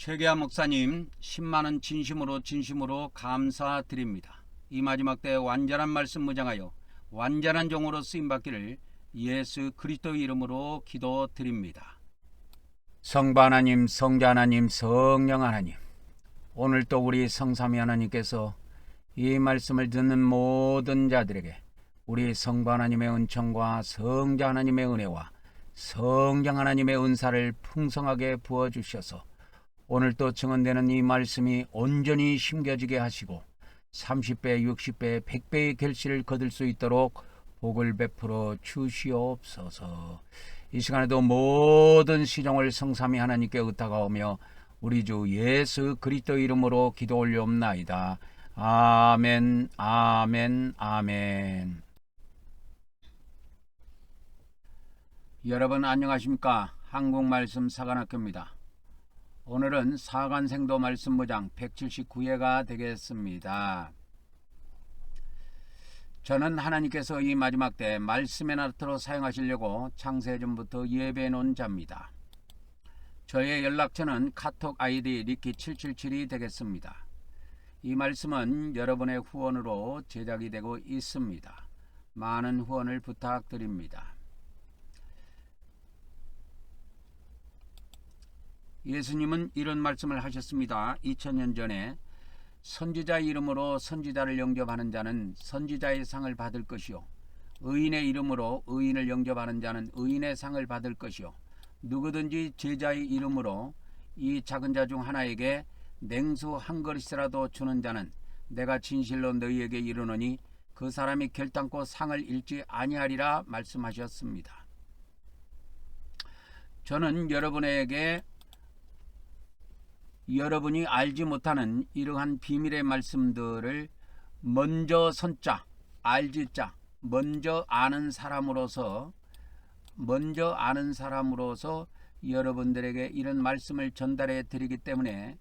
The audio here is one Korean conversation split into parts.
최계하 목사님 10만원 진심으로 감사드립니다. 이 마지막 때 완전한 말씀 무장하여 완전한 종으로 쓰임받기를 예수 그리스도의 이름으로 기도드립니다. 성부 하나님, 성자 하나님, 성령 하나님, 오늘 또 우리 성삼위 하나님께서 이 말씀을 듣는 모든 자들에게 우리 성부 하나님의 은총과 성자 하나님의 은혜와 성령 하나님의 은사를 풍성하게 부어주셔서 오늘 또 증언되는 이 말씀이 온전히 심겨지게 하시고 30배, 60배, 100배의 결실을 거둘 수 있도록 복을 베풀어 주시옵소서. 이 시간에도 모든 시종을 성삼위 하나님께 의탁하오며 우리 주 예수 그리스도 이름으로 기도 올려옵나이다. 아멘, 아멘, 아멘. 여러분 안녕하십니까? 한국말씀 사관학교입니다. 오늘은 사관생도 말씀무장 179회가 되겠습니다. 저는 하나님께서 이 마지막 때 말씀의 나트로 사용하시려고 창세전부터 예배해 놓은 자입니다. 저의 연락처는 카톡 아이디 리키777이 되겠습니다. 이 말씀은 여러분의 후원으로 제작이 되고 있습니다. 많은 후원을 부탁드립니다. 예수님은 이런 말씀을 하셨습니다. 2000년 전에 선지자 이름으로 선지자를 영접하는 자는 선지자의 상을 받을 것이요 의인의 이름으로 의인을 영접하는 자는 의인의 상을 받을 것이요 누구든지 제자의 이름으로 이 작은 자 중 하나에게 냉수 한 그릇이라도 주는 자는 내가 진실로 너희에게 이르노니 그 사람이 결단코 상을 잃지 아니하리라 말씀하셨습니다. 저는 여러분에게 여러분이 알지 못하는 이러한 비밀의 말씀들을 먼저 선자, 알지자, 먼저 아는 사람으로서 여러분들에게 이런 말씀을 전달해 드리기 때문에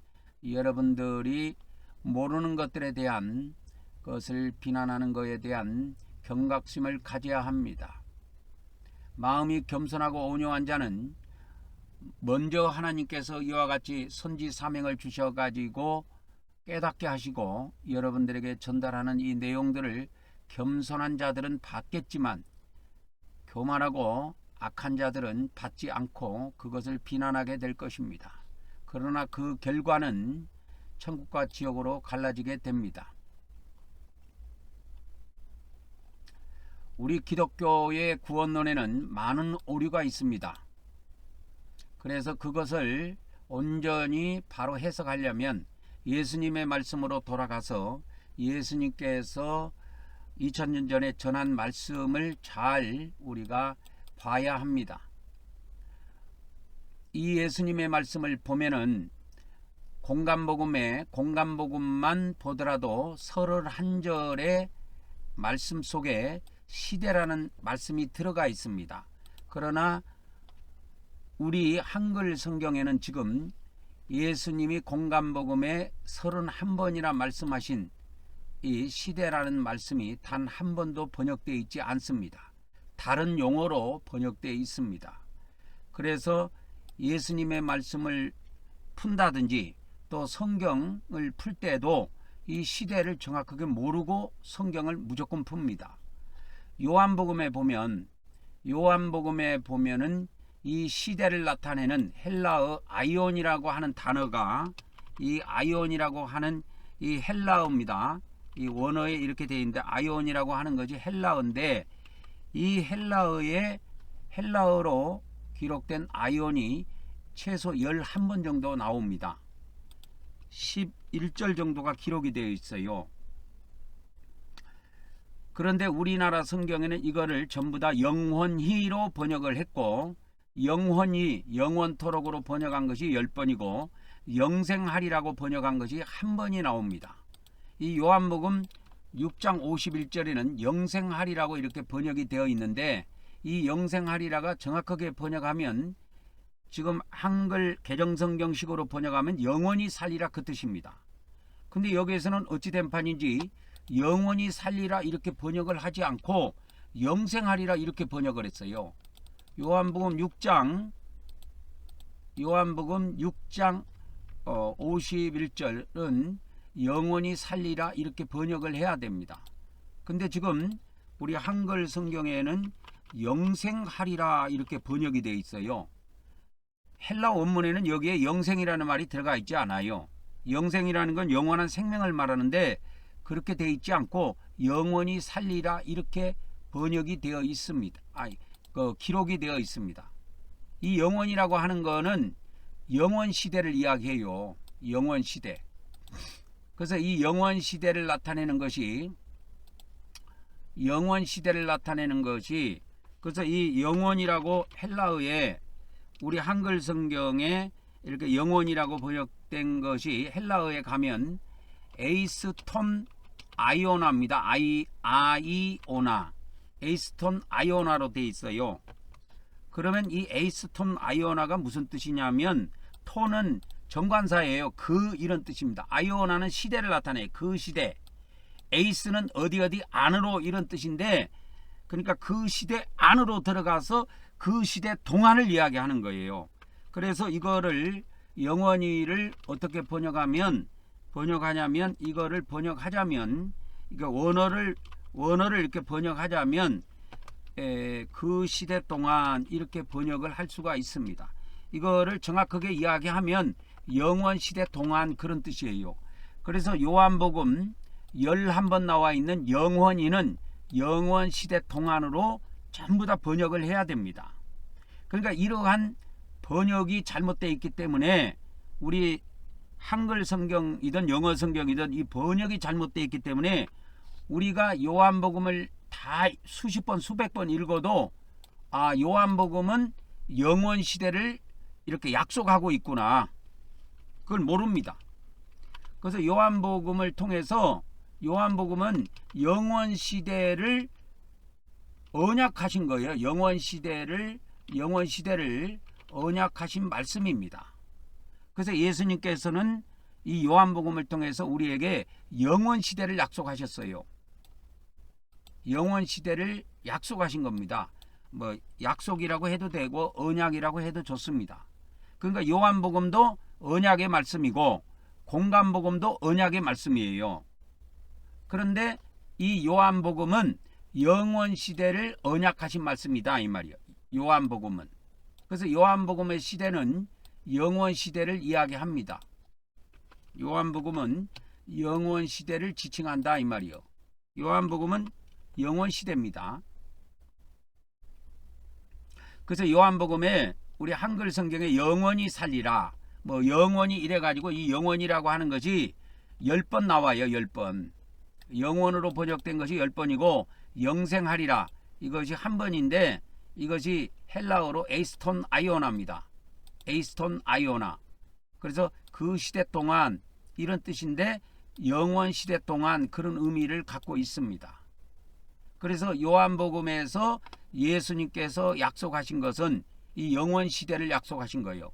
여러분들이 모르는 것들에 대한 것을 비난하는 것에 대한 경각심을 가져야 합니다. 마음이 겸손하고 온유한 자는 먼저 하나님께서 이와 같이 선지 사명을 주셔가지고 깨닫게 하시고 여러분들에게 전달하는 이 내용들을 겸손한 자들은 받겠지만 교만하고 악한 자들은 받지 않고 그것을 비난하게 될 것입니다. 그러나 그 결과는 천국과 지옥으로 갈라지게 됩니다. 우리 기독교의 구원론에는 많은 오류가 있습니다. 그래서 그것을 온전히 바로 해석하려면 예수님의 말씀으로 돌아가서 예수님께서 2000년 전에 전한 말씀을 잘 우리가 봐야 합니다. 이 예수님의 말씀을 보면은 공간복음만 보더라도 31절의 말씀 속에 시대라는 말씀이 들어가 있습니다. 그러나 우리 한글 성경에는 지금 예수님이 공간복음에 31번이나 말씀하신 이 시대라는 말씀이 단 한 번도 번역되어 있지 않습니다. 다른 용어로 번역되어 있습니다. 그래서 예수님의 말씀을 푼다든지 또 성경을 풀 때도 이 시대를 정확하게 모르고 성경을 무조건 풉니다. 요한복음에 보면은 이 시대를 나타내는 헬라어 아이온이라고 하는 단어가 이 아이온이라고 하는 이 헬라어입니다. 이 원어에 이렇게 되어 있는데 아이온이라고 하는 것이 헬라어인데 이 헬라어로 기록된 아이온이 최소 11번 정도 나옵니다. 11절 정도가 기록이 되어 있어요. 그런데 우리나라 성경에는 이거를 전부 다 영혼히로 번역을 했고 영혼히 영원토록으로 번역한 것이 10번이고 영생하리라고 번역한 것이 1번이 나옵니다. 이 요한복음 6장 51절에는 영생하리라고 이렇게 번역이 되어 있는데 이 영생하리라가 정확하게 번역하면 지금 한글 개정성경식으로 번역하면 영원히 살리라 그 뜻입니다. 근데 여기에서는 어찌된 판인지 영원히 살리라 이렇게 번역을 하지 않고 영생하리라 이렇게 번역을 했어요. 요한복음 6장 51절은 영원히 살리라 이렇게 번역을 해야 됩니다. 근데 지금 우리 한글 성경에는 영생하리라 이렇게 번역이 되어 있어요. 헬라 원문에는 여기에 영생이라는 말이 들어가 있지 않아요. 영생이라는 건 영원한 생명을 말하는데 그렇게 되어 있지 않고 영원히 살리라 이렇게 번역이 되어 있습니다. 기록이 되어 있습니다. 이 영원이라고 하는 거는 영원 시대를 이야기해요. 영원 시대. 그래서 이 영원 시대를 나타내는 것이 그래서 이 영원이라고 헬라어에 우리 한글 성경에 이렇게 영원이라고 번역된 것이 헬라어에 가면 에이스톤 아이오나입니다. 아이오나. 에이스톤 아이오나로 되어 있어요. 그러면 이 에이스톤 아이오나가 무슨 뜻이냐면 톤은 정관사예요. 그 이런 뜻입니다. 아이오나는 시대를 나타내. 그 시대. 에이스는 어디 안으로 이런 뜻인데 그러니까 그 시대 안으로 들어가서 그 시대 동안을 이야기하는 거예요. 그래서 이거를 영원히를 어떻게 번역하냐면 이거를 번역하자면 원어를 이렇게 번역하자면 그 시대 동안 이렇게 번역을 할 수가 있습니다. 이거를 정확하게 이야기하면 영원 시대 동안 그런 뜻이에요. 그래서 요한복음 11번 나와 있는 영원히는 영원 시대 동안으로 전부 다 번역을 해야 됩니다. 그러니까 이러한 번역이 잘못되어 있기 때문에 우리 한글 성경이든 영어 성경이든 이 번역이 잘못되어 있기 때문에 우리가 요한복음을 다 수십 번 수백 번 읽어도 요한복음은 영원 시대를 이렇게 약속하고 있구나. 그걸 모릅니다. 그래서 요한복음을 통해서 요한복음은 영원 시대를 언약하신 거예요. 영원 시대를 언약하신 말씀입니다. 그래서 예수님께서는 이 요한복음을 통해서 우리에게 영원 시대를 약속하셨어요. 영원 시대를 약속하신 겁니다. 뭐 약속이라고 해도 되고 언약이라고 해도 좋습니다. 그러니까 요한복음도 언약의 말씀이고 공간복음도 언약의 말씀이에요. 그런데 이 요한복음은 영원 시대를 언약하신 말씀이다 이 말이에요. 요한복음은. 그래서 요한복음의 시대는 영원 시대를 이야기합니다. 요한복음은 영원 시대를 지칭한다 이 말이에요. 요한복음은 영원 시대입니다. 그래서 요한복음에 우리 한글 성경에 영원히 살리라 뭐 영원히 이래 가지고 이 영원이라고 하는 것이 10번 나와요. 10번. 영원으로 번역된 것이 10번이고 영생하리라 이것이 한 번인데 이것이 헬라어로 에이스톤 아이오나입니다. 에이스톤 아이오나. 그래서 그 시대 동안 이런 뜻인데 영원 시대 동안 그런 의미를 갖고 있습니다. 그래서 요한복음에서 예수님께서 약속하신 것은 이 영원 시대를 약속하신 거예요.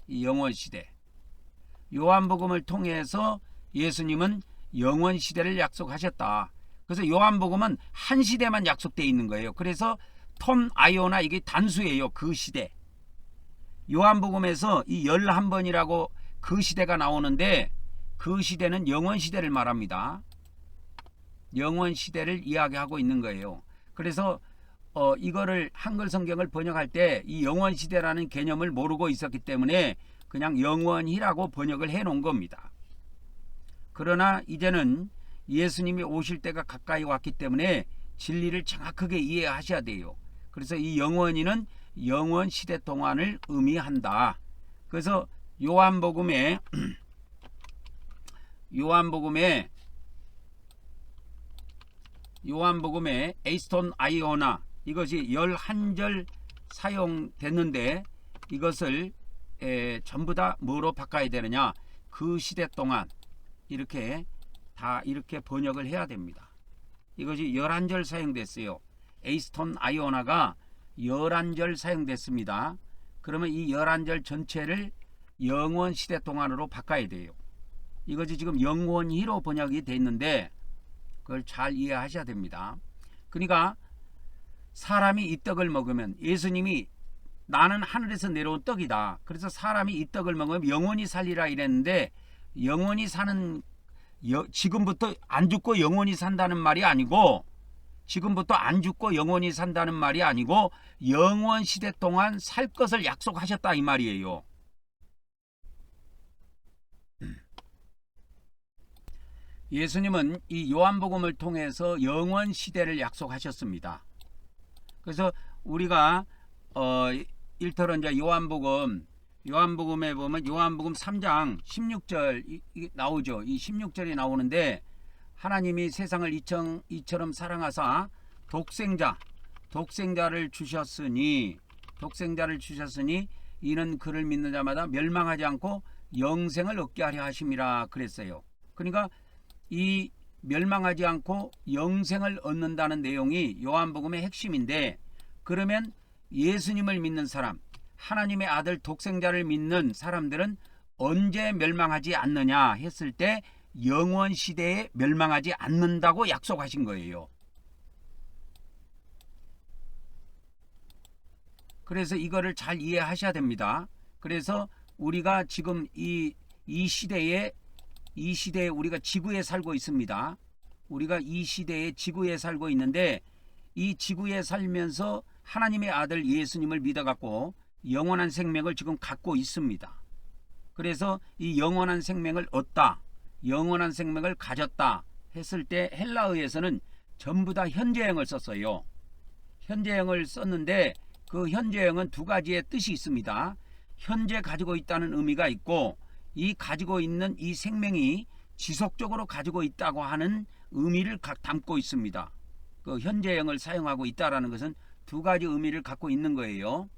이 영원 시대. 요한복음을 통해서 예수님은 영원 시대를 약속하셨다. 그래서 요한복음은 한 시대만 약속되어 있는 거예요. 그래서 톤 아이오나 이게 단수예요. 그 시대. 요한복음에서 이 11번이라고 그 시대가 나오는데 그 시대는 영원 시대를 말합니다. 영원 시대를 이야기하고 있는 거예요. 그래서 이거를 한글 성경을 번역할 때 이 영원 시대라는 개념을 모르고 있었기 때문에 그냥 영원히라고 번역을 해 놓은 겁니다. 그러나 이제는 예수님이 오실 때가 가까이 왔기 때문에 진리를 정확하게 이해하셔야 돼요. 그래서 이 영원히는 영원 시대 동안을 의미한다. 그래서 요한복음에 에이스톤 아이오나 이것이 11절 사용됐는데 이것을 전부 다 뭐로 바꿔야 되느냐? 그 시대 동안 이렇게 다 이렇게 번역을 해야 됩니다. 이것이 11절 사용됐어요. 에이스톤 아이오나가 11절 사용됐습니다. 그러면 이 11절 전체를 영원 시대 동안으로 바꿔야 돼요. 이것이 지금 영원히로 번역이 돼 있는데 그걸 잘 이해하셔야 됩니다. 그러니까 사람이 이 떡을 먹으면 예수님이 나는 하늘에서 내려온 떡이다. 그래서 사람이 이 떡을 먹으면 영원히 살리라 이랬는데, 영원히 사는, 지금부터 안 죽고 영원히 산다는 말이 아니고, 지금부터 안 죽고 영원히 산다는 말이 아니고 영원 시대 동안 살 것을 약속하셨다 이 말이에요. 예수님은 이 요한복음을 통해서 영원 시대를 약속하셨습니다. 그래서 우리가 일터로 이제 요한복음에 보면 요한복음 3장 16절 나오죠. 이 16절이 나오는데, 하나님이 세상을 이처럼 사랑하사 독생자를 주셨으니 이는 그를 믿는 자마다 멸망하지 않고 영생을 얻게 하려 하심이라 그랬어요. 그러니까 이 멸망하지 않고 영생을 얻는다는 내용이 요한복음의 핵심인데, 그러면 예수님을 믿는 사람, 하나님의 아들 독생자를 믿는 사람들은 언제 멸망하지 않느냐 했을 때 영원 시대에 멸망하지 않는다고 약속하신 거예요. 그래서 이거를 잘 이해하셔야 됩니다. 그래서 우리가 지금 이 시대에 우리가 지구에 살고 있습니다. 우리가 이 시대에 지구에 살고 있는데, 이 지구에 살면서 하나님의 아들 예수님을 믿어갖고 영원한 생명을 지금 갖고 있습니다. 그래서 이 영원한 생명을 얻다, 영원한 생명을 가졌다 했을 때 헬라어에서는 전부 다 현재형을 썼어요. 현재형을 썼는데 그 현재형은 두 가지의 뜻이 있습니다. 현재 가지고 있다는 의미가 있고, 이 가지고 있는 이 생명이 지속적으로 가지고 있다고 하는 의미를 담고 있습니다. 그 현재형을 사용하고 있다라는 것은 두 가지 의미를 갖고 있는 거예요.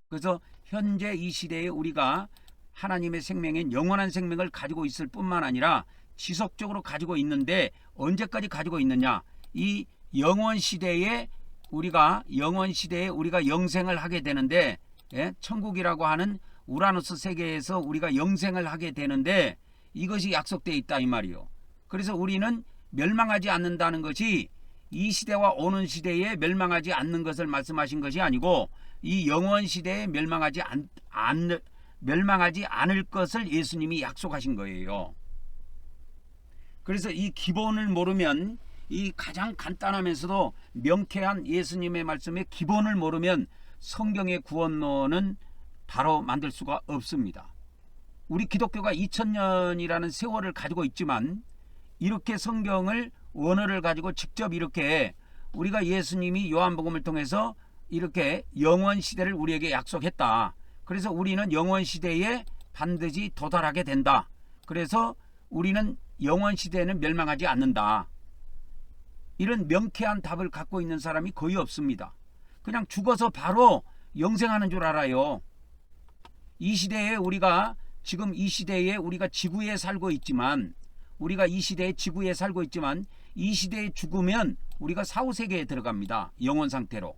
그래서 현재 이 시대에 우리가 하나님의 생명인 영원한 생명을 가지고 있을 뿐만 아니라 지속적으로 가지고 있는데, 언제까지 가지고 있느냐, 이 영원 시대에 우리가 영생을 하게 되는데, 천국이라고 하는 우라노스 세계에서 우리가 영생을 하게 되는데, 이것이 약속되어 있다 이 말이요. 그래서 우리는 멸망하지 않는다는 것이 이 시대와 오는 시대에 멸망하지 않는 것을 말씀하신 것이 아니고, 이 영원 시대에 멸망하지 않을 것을 예수님이 약속하신 거예요. 그래서 이 기본을 모르면, 이 가장 간단하면서도 명쾌한 예수님의 말씀의 기본을 모르면 성경의 구원론은 바로 만들 수가 없습니다. 우리 기독교가 2000년이라는 세월을 가지고 있지만, 이렇게 성경을 원어를 가지고 직접 이렇게 우리가 예수님이 요한복음을 통해서 이렇게 영원 시대를 우리에게 약속했다. 그래서 우리는 영원 시대에 반드시 도달하게 된다. 그래서 우리는 영원 시대에는 멸망하지 않는다. 이런 명쾌한 답을 갖고 있는 사람이 거의 없습니다. 그냥 죽어서 바로 영생하는 줄 알아요. 이 시대에 우리가 지구에 살고 있지만, 이 시대에 죽으면 우리가 사후세계에 들어갑니다. 영원 상태로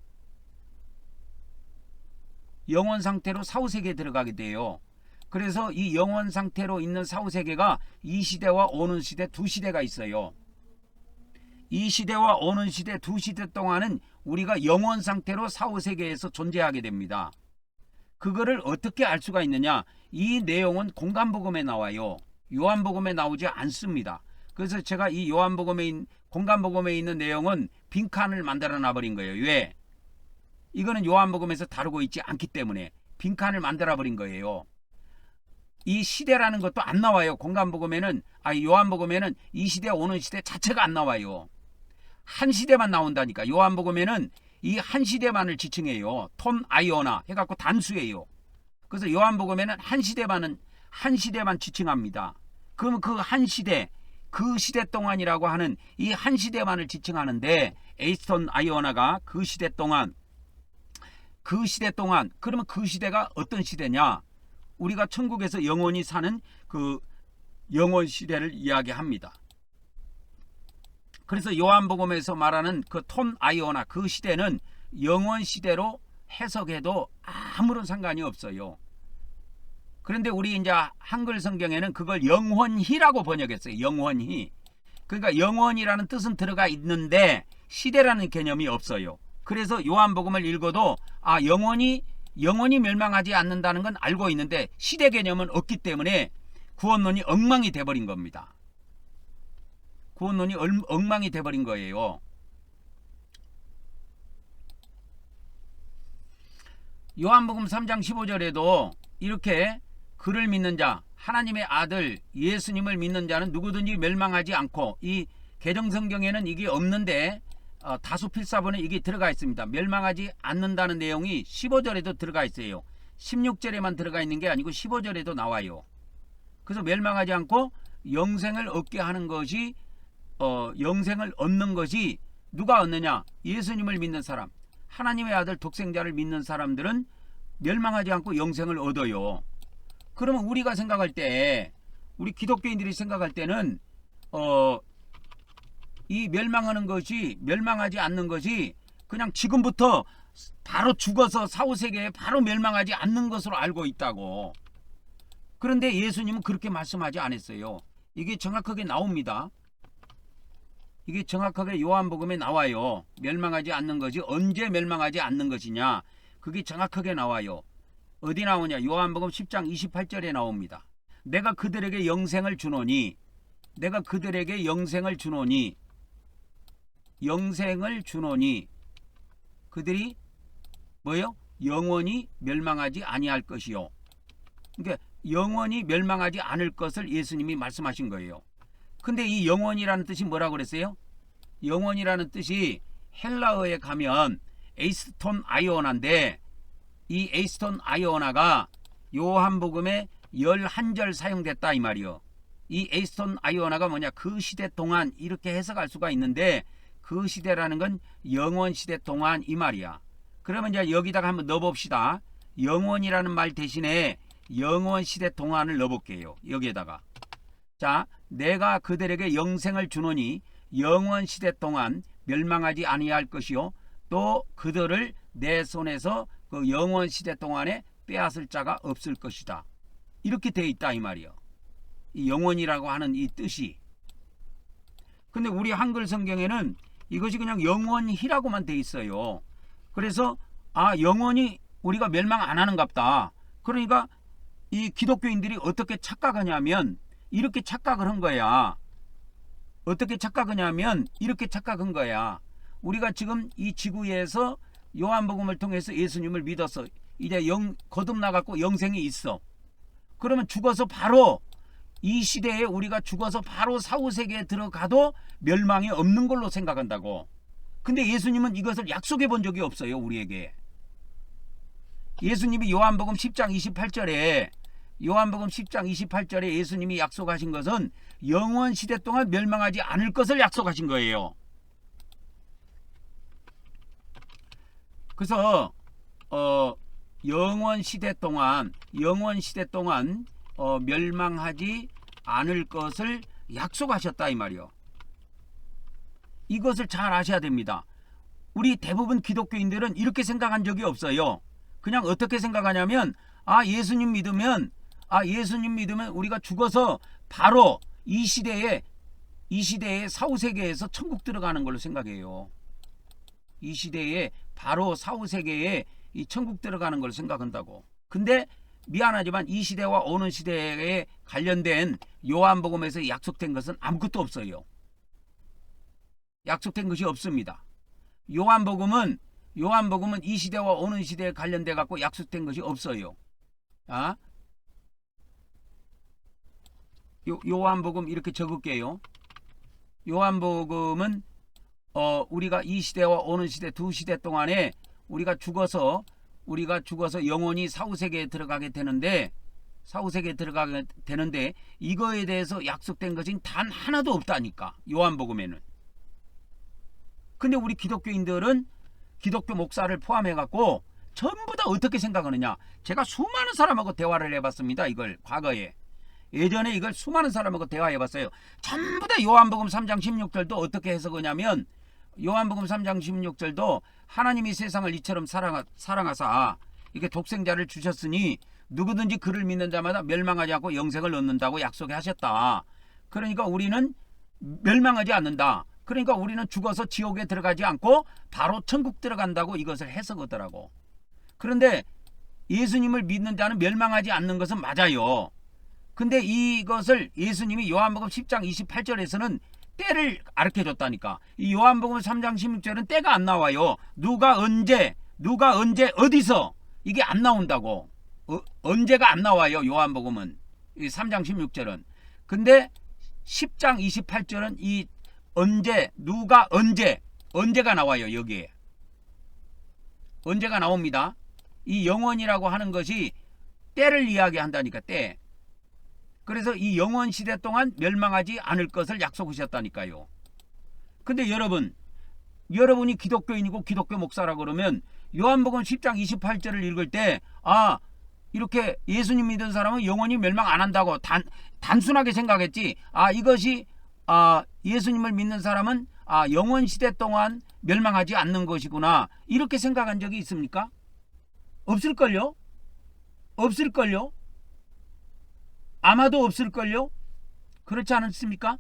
사후세계에 들어가게 돼요. 그래서 이 영원 상태로 있는 사후세계가 이 시대와 오는 시대 두 시대가 있어요. 이 시대와 오는 시대 두 시대 동안은 우리가 영원 상태로 사후세계에서 존재하게 됩니다. 그거를 어떻게 알 수가 있느냐, 이 내용은 공간복음에 나와요. 요한복음에 나오지 않습니다. 그래서 제가 이 공간복음에 있는 내용은 빈칸을 만들어 놔버린 거예요. 왜? 이거는 요한복음에서 다루고 있지 않기 때문에 빈칸을 만들어 버린 거예요. 이 시대라는 것도 안 나와요. 요한복음에는 이 시대 오는 시대 자체가 안 나와요. 한 시대만 나온다니까. 요한복음에는 이 한 시대만을 지칭해요. 톤 아이오나 해갖고 단수예요. 그래서 요한복음에는 한 시대만 지칭합니다. 그럼 그 한 시대, 그 시대 동안이라고 하는 이 한 시대만을 지칭하는데, 에이스톤 아이오나가 그 시대 동안, 그러면 그 시대가 어떤 시대냐? 우리가 천국에서 영원히 사는 그 영원 시대를 이야기합니다. 그래서 요한복음에서 말하는 그 톤 아이오나, 그 시대는 영원 시대로 해석해도 아무런 상관이 없어요. 그런데 우리 이제 한글 성경에는 그걸 영원히라고 번역했어요. 영원히. 그러니까 영원이라는 뜻은 들어가 있는데 시대라는 개념이 없어요. 그래서 요한복음을 읽어도 영원히 영원히 멸망하지 않는다는 건 알고 있는데 시대 개념은 없기 때문에 구원론이 엉망이 돼버린 겁니다. 구원론이 엉망이 돼버린 거예요. 요한복음 3장 15절에도 이렇게 그를 믿는 자, 하나님의 아들 예수님을 믿는 자는 누구든지 멸망하지 않고, 이 개정성경에는 이게 없는데 다수 필사본에 이게 들어가 있습니다. 멸망하지 않는다는 내용이 15절에도 들어가 있어요. 16절에만 들어가 있는 게 아니고 15절에도 나와요. 그래서 멸망하지 않고 영생을 얻게 하는 것이 영생을 얻는 것이 누가 얻느냐? 예수님을 믿는 사람, 하나님의 아들 독생자를 믿는 사람들은 멸망하지 않고 영생을 얻어요. 그러면 우리가 생각할 때, 우리 기독교인들이 생각할 때는 이 멸망하지 않는 것이 그냥 지금부터 바로 죽어서 사후세계에 바로 멸망하지 않는 것으로 알고 있다고. 그런데 예수님은 그렇게 말씀하지 않았어요. 이게 정확하게 나옵니다. 이게 정확하게 요한복음에 나와요. 멸망하지 않는 것이 언제 멸망하지 않는 것이냐, 그게 정확하게 나와요. 어디 나오냐? 요한복음 10장 28절에 나옵니다. 내가 그들에게 영생을 주노니, 내가 그들에게 영생을 주노니 그들이 뭐요? 영원히 멸망하지 아니할 것이요. 그러니까 영원히 멸망하지 않을 것을 예수님이 말씀하신 거예요. 근데 이 영원이라는 뜻이 뭐라고 그랬어요? 영원이라는 뜻이 헬라어에 가면 에이스톤 아이오나인데, 이 에이스톤 아이오나가 요한복음에 11절 사용됐다 이 말이요. 이 에이스톤 아이오나가 뭐냐? 그 시대 동안, 이렇게 해석할 수가 있는데 그 시대라는 건 영원 시대 동안 이 말이야. 그러면 이제 여기다가 한번 넣어봅시다. 영원이라는 말 대신에 영원 시대 동안을 넣어볼게요. 여기에다가. 자, 내가 그들에게 영생을 주노니 영원 시대 동안 멸망하지 아니할 것이요, 또 그들을 내 손에서 그 영원 시대 동안에 빼앗을 자가 없을 것이다. 이렇게 돼 있다 이 말이요. 이 영원이라고 하는 이 뜻이. 근데 우리 한글 성경에는 이것이 그냥 영원히라고만 돼 있어요. 그래서 영원히 우리가 멸망 안 하는갑다. 그러니까 이 기독교인들이 어떻게 착각하냐면 이렇게 착각을 한 거야. 어떻게 착각하냐면 이렇게 착각한 거야. 우리가 지금 이 지구에서 요한복음을 통해서 예수님을 믿어서 이제 거듭나갖고 영생이 있어. 그러면 죽어서 바로 이 시대에 우리가 죽어서 바로 사후세계에 들어가도 멸망이 없는 걸로 생각한다고. 근데 예수님은 이것을 약속해 본 적이 없어요, 우리에게. 예수님이 요한복음 10장 28절에 예수님이 약속하신 것은 영원 시대 동안 멸망하지 않을 것을 약속하신 거예요. 그래서 영원 시대 동안 멸망하지 않을 것을 약속하셨다 이 말이요. 이것을 잘 아셔야 됩니다. 우리 대부분 기독교인들은 이렇게 생각한 적이 없어요. 그냥 어떻게 생각하냐면 예수님 믿으면 우리가 죽어서 바로 이 시대에 사후세계에서 천국 들어가는 걸로 생각해요. 이 시대에 바로 사후세계에 이 천국 들어가는 걸 생각한다고. 근데 미안하지만 이 시대와 오는 시대에 관련된 요한복음에서 약속된 것은 아무것도 없어요. 약속된 것이 없습니다. 요한복음은 이 시대와 오는 시대에 관련돼 갖고 약속된 것이 없어요. 요한복음 이렇게 적을게요. 요한복음은 우리가 이 시대와 오는 시대 두 시대 동안에 우리가 죽어서 영원히 사후세계에 들어가게 되는데 이거에 대해서 약속된 것은 단 하나도 없다니까, 요한복음에는. 근데 우리 기독교인들은 기독교 목사를 포함해 갖고 전부 다 어떻게 생각하느냐. 제가 수많은 사람하고 대화를 해봤습니다. 이걸 과거에. 예전에 이걸 수많은 사람하고 대화해봤어요. 전부 다 요한복음 3장 16절도 어떻게 해석하냐면, 요한복음 3장 16절도 하나님이 세상을 이처럼 사랑하사 이게 독생자를 주셨으니 누구든지 그를 믿는 자마다 멸망하지 않고 영생을 얻는다고 약속하셨다. 그러니까 우리는 멸망하지 않는다. 그러니까 우리는 죽어서 지옥에 들어가지 않고 바로 천국 들어간다고 이것을 해석하더라고. 그런데 예수님을 믿는 자는 멸망하지 않는 것은 맞아요. 근데 이것을 예수님이 요한복음 10장 28절에서는 때를 가르쳐줬다니까. 이 요한복음 3장 16절은 때가 안 나와요. 누가 언제 어디서 이게 안 나온다고. 언제가 안 나와요. 요한복음은 이 3장 16절은. 근데 10장 28절은 이 언제 누가 언제가 나와요. 여기에 언제가 나옵니다. 이 영원이라고 하는 것이 때를 이야기한다니까. 때. 그래서 이 영원 시대 동안 멸망하지 않을 것을 약속하셨다니까요. 근데 여러분이 기독교인이고 기독교 목사라 그러면 요한복음 10장 28절을 읽을 때 이렇게 예수님 믿은 사람은 영원히 멸망 안 한다고 단순하게 생각했지. 이것이 예수님을 믿는 사람은 영원 시대 동안 멸망하지 않는 것이구나. 이렇게 생각한 적이 있습니까? 없을걸요? 아마도 없을걸요? 그렇지 않습니까?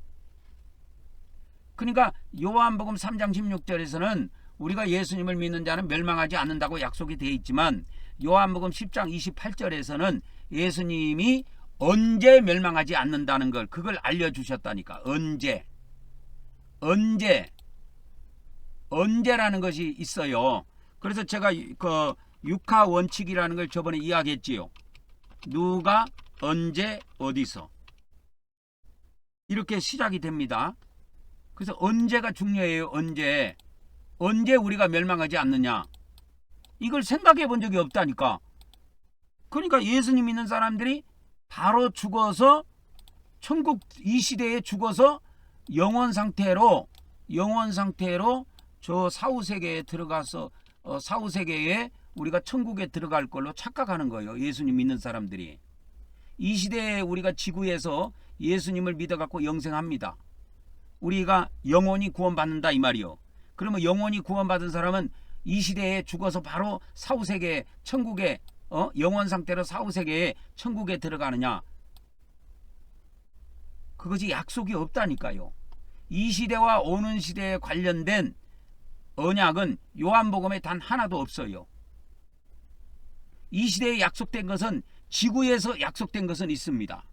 그러니까 요한복음 3장 16절에서는 우리가 예수님을 믿는 자는 멸망하지 않는다고 약속이 되어 있지만 요한복음 10장 28절에서는 예수님이 언제 멸망하지 않는다는 걸 그걸 알려주셨다니까. 언제라는 것이 있어요. 그래서 제가 그 육하 원칙이라는 걸 저번에 이야기했지요. 누가 언제 어디서 이렇게 시작이 됩니다. 그래서 언제가 중요해요. 언제 우리가 멸망하지 않느냐, 이걸 생각해 본 적이 없다니까. 그러니까 예수님 믿는 사람들이 바로 죽어서 천국 이 시대에 죽어서 영원 상태로 저 사후세계에 들어가서 사후세계에 우리가 천국에 들어갈 걸로 착각하는 거예요. 예수님 믿는 사람들이. 이 시대에 우리가 지구에서 예수님을 믿어갖고 영생합니다. 우리가 영원히 구원받는다 이 말이요. 그러면 영원히 구원받은 사람은 이 시대에 죽어서 바로 사후세계에 천국에 영원 상태로 사후세계에 천국에 들어가느냐, 그것이 약속이 없다니까요. 이 시대와 오는 시대에 관련된 언약은 요한복음에 단 하나도 없어요. 이 시대에 약속된 것은 지구에서 약속된 것은 있습니다.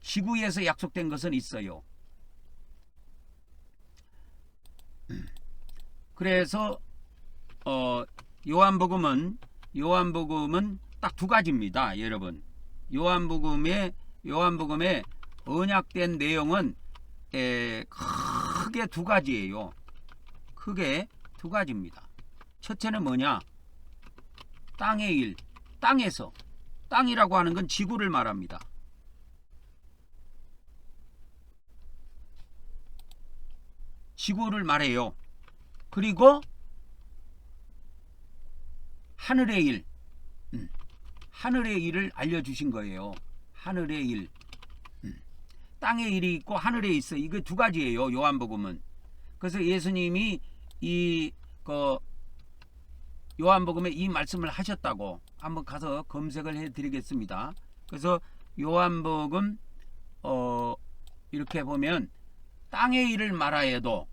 지구에서 약속된 것은 있어요. 그래서 요한복음은 딱 두 가지입니다, 여러분. 요한복음의 언약된 내용은 크게 두 가지예요. 크게 두 가지입니다. 첫째는 뭐냐? 땅의 일, 땅에서. 땅이라고 하는 건 지구를 말합니다. 지구를 말해요. 그리고 하늘의 일, 하늘의 일을 알려주신 거예요. 하늘의 일. 땅의 일이 있고 하늘에 있어. 이게 두 가지예요, 요한복음은. 그래서 예수님이 요한복음에 이 말씀을 하셨다고 한번 가서 검색을 해드리겠습니다. 그래서 요한복음 이렇게 보면 땅의 일을 말하여도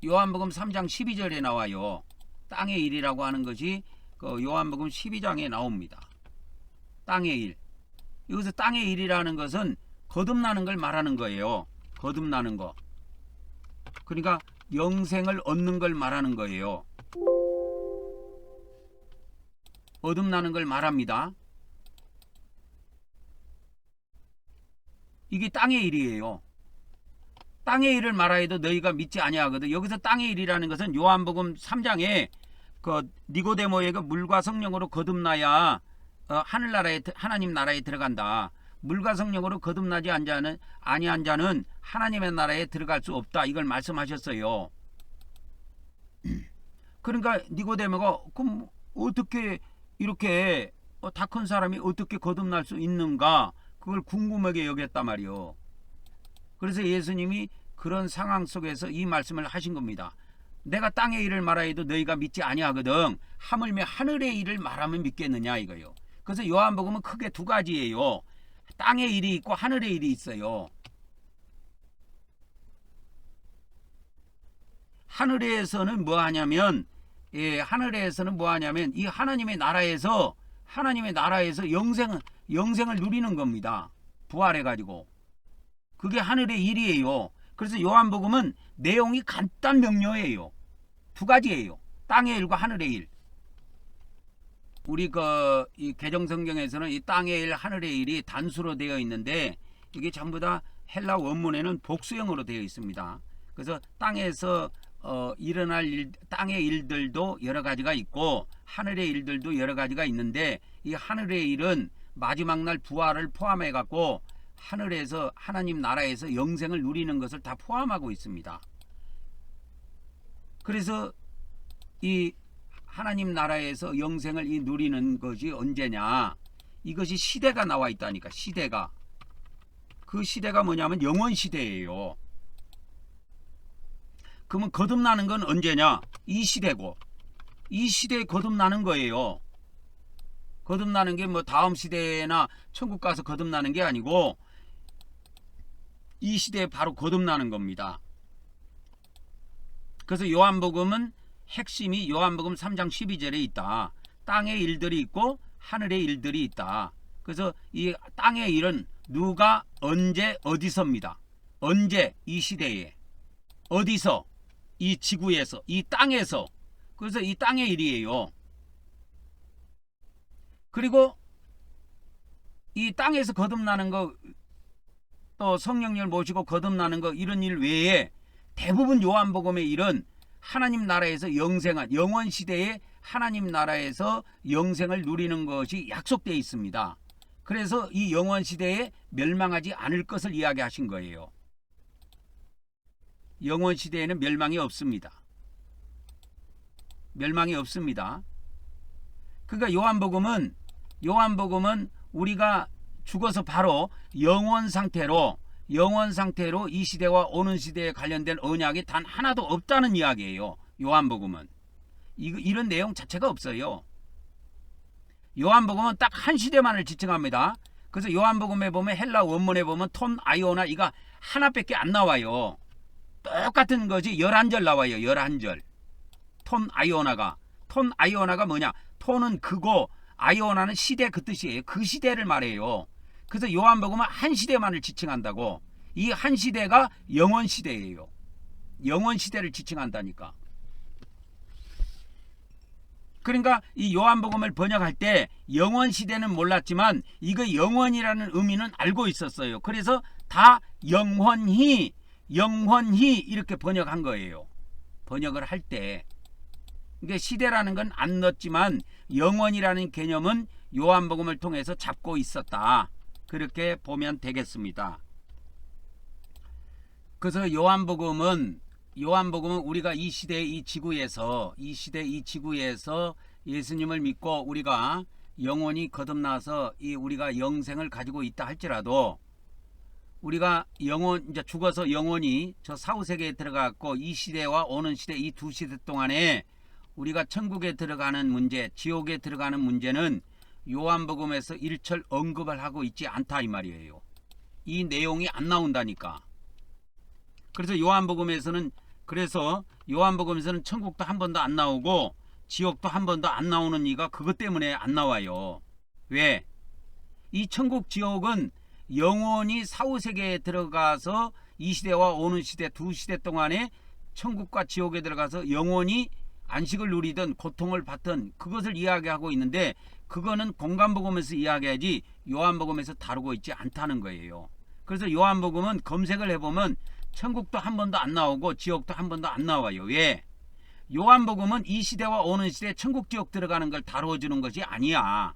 요한복음 3장 12절에 나와요. 땅의 일이라고 하는 것이 요한복음 12장에 나옵니다. 땅의 일. 여기서 땅의 일이라는 것은 거듭나는 걸 말하는 거예요. 거듭나는 거. 그러니까 영생을 얻는 걸 말하는 거예요. 거듭나는 걸 말합니다. 이게 땅의 일이에요. 땅의 일을 말하여도 너희가 믿지 아니하거든. 여기서 땅의 일이라는 것은 요한복음 3장에 니고데모에게 물과 성령으로 거듭나야 하늘나라에 하나님 나라에 들어간다. 물과 성령으로 거듭나지 아니한 자는 하나님의 나라에 들어갈 수 없다. 이걸 말씀하셨어요. 그러니까 니고데모가 그럼 어떻게 이렇게 다 큰 사람이 어떻게 거듭날 수 있는가, 그걸 궁금하게 여겼단 말이요. 그래서 예수님이 그런 상황 속에서 이 말씀을 하신 겁니다. 내가 땅의 일을 말하여도 너희가 믿지 아니하거든. 하물며 하늘의 일을 말하면 믿겠느냐 이거요. 그래서 요한복음은 크게 두 가지예요. 땅의 일이 있고 하늘의 일이 있어요. 하늘에서는 뭐 하냐면 이 하나님의 나라에서 하나님의 나라에서 영생을 누리는 겁니다. 부활해가지고. 그게 하늘의 일이에요. 그래서 요한복음은 내용이 간단 명료해요. 두 가지예요. 땅의 일과 하늘의 일. 우리 이 개정성경에서는 이 땅의 일, 하늘의 일이 단수로 되어 있는데 이게 전부 다 헬라 원문에는 복수형으로 되어 있습니다. 그래서 땅에서 일어날 땅의 일들도 여러 가지가 있고 하늘의 일들도 여러 가지가 있는데 이 하늘의 일은 마지막 날 부활을 포함해 갖고 하늘에서 하나님 나라에서 영생을 누리는 것을 다 포함하고 있습니다. 그래서 이 하나님 나라에서 영생을 누리는 것이 언제냐? 이것이 시대가 나와 있다니까. 시대가. 그 시대가 뭐냐면 영원 시대예요. 그러면 거듭나는 건 언제냐? 이 시대고. 이 시대에 거듭나는 거예요. 거듭나는 게 뭐 다음 시대나 천국 가서 거듭나는 게 아니고 이 시대에 바로 거듭나는 겁니다. 그래서 요한복음은 핵심이 요한복음 3장 12절에 있다. 땅의 일들이 있고 하늘의 일들이 있다. 그래서 이 땅의 일은 누가 언제 어디서입니다. 언제 이 시대에 어디서 이 지구에서 이 땅에서 그래서 이 땅의 일이에요. 그리고 이 땅에서 거듭나는 거 또 성령님을 모시고 거듭나는 거 이런 일 외에 대부분 요한복음의 일은 하나님 나라에서 영생한 영원 시대에 하나님 나라에서 영생을 누리는 것이 약속되어 있습니다. 그래서 이 영원 시대에 멸망하지 않을 것을 이야기하신 거예요. 영원 시대에는 멸망이 없습니다. 멸망이 없습니다. 그러니까 요한복음은 우리가 죽어서 바로 영원 상태로 이 시대와 오는 시대에 관련된 언약이 단 하나도 없다는 이야기예요. 요한복음은 이런 내용 자체가 없어요. 요한복음은 딱 한 시대만을 지칭합니다. 그래서 요한복음에 보면 헬라 원문에 보면 톤 아이오나 이가 하나밖에 안 나와요. 똑같은 것이 11절 나와요. 11절. 톤 아이오나가 뭐냐? 톤은 그고 아이오나는 시대 그 뜻이에요. 그 시대를 말해요. 그래서 요한복음은 한 시대만을 지칭한다고. 이 한 시대가 영원 시대예요. 영원 시대를 지칭한다니까. 그러니까 이 요한복음을 번역할 때 영원 시대는 몰랐지만 이거 영원이라는 의미는 알고 있었어요. 그래서 다 영원히 이렇게 번역한 거예요. 번역을 할 때. 이게 시대라는 건 안 넣었지만 영원이라는 개념은 요한복음을 통해서 잡고 있었다. 그렇게 보면 되겠습니다. 그래서 요한복음은 우리가 이 시대 이 지구에서 예수님을 믿고 우리가 영원히 거듭나서 우리가 영생을 가지고 있다 할지라도 우리가 이제 죽어서 영원히 저 사후세계에 들어갔고 이 시대와 오는 시대 이 두 시대 동안에 우리가 천국에 들어가는 문제, 지옥에 들어가는 문제는 요한복음에서 일철 언급을 하고 있지 않다 이 말이에요. 이 내용이 안 나온다니까. 그래서 요한복음에서는 천국도 한 번도 안 나오고 지옥도 한 번도 안 나오는 이가 그것 때문에 안 나와요. 왜? 이 천국 지옥은 영원히 사후세계에 들어가서 이 시대와 오는 시대 두 시대 동안에 천국과 지옥에 들어가서 영원히 안식을 누리든 고통을 받든 그것을 이야기하고 있는데 그거는 공간복음에서 이야기하지 요한복음에서 다루고 있지 않다는 거예요. 그래서 요한복음은 검색을 해보면 천국도 한 번도 안 나오고 지옥도 한 번도 안 나와요. 왜? 요한복음은 이 시대와 오는 시대 천국 지옥 들어가는 걸 다뤄주는 것이 아니야.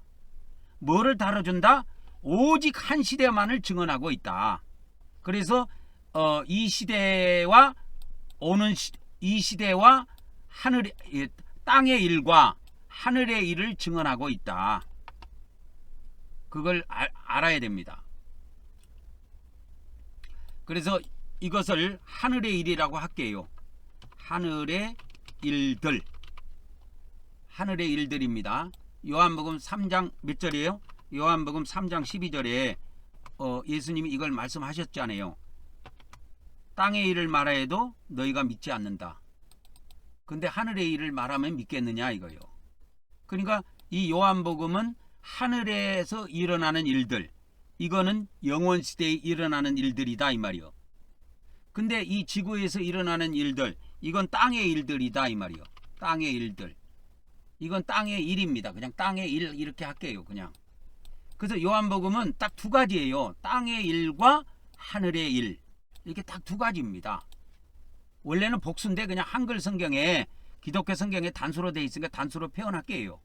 뭐를 다뤄준다? 오직 한 시대만을 증언하고 있다. 그래서 이 시대와 땅의 일과 하늘의 일을 증언하고 있다. 그걸 알아야 됩니다. 그래서 이것을 하늘의 일이라고 할게요. 하늘의 일들입니다. 요한복음 3장 몇 절이에요? 요한복음 3장 12절에 예수님이 이걸 말씀하셨잖아요. 땅의 일을 말하여도 너희가 믿지 않는다. 근데 하늘의 일을 말하면 믿겠느냐 이거요. 그러니까 이 요한복음은 하늘에서 일어나는 일들, 이거는 영원 시대에 일어나는 일들이다 이 말이요. 근데 이 지구에서 일어나는 일들, 이건 땅의 일들이다 이 말이요. 땅의 일들. 이건 땅의 일입니다. 그냥 땅의 일 이렇게 할게요. 그냥. 그래서 요한복음은 딱 두 가지예요. 땅의 일과 하늘의 일. 이렇게 딱 두 가지입니다. 원래는 복수인데 그냥 한글 성경에, 기독교 성경에 단수로 되어 있으니까 단수로 표현할게요.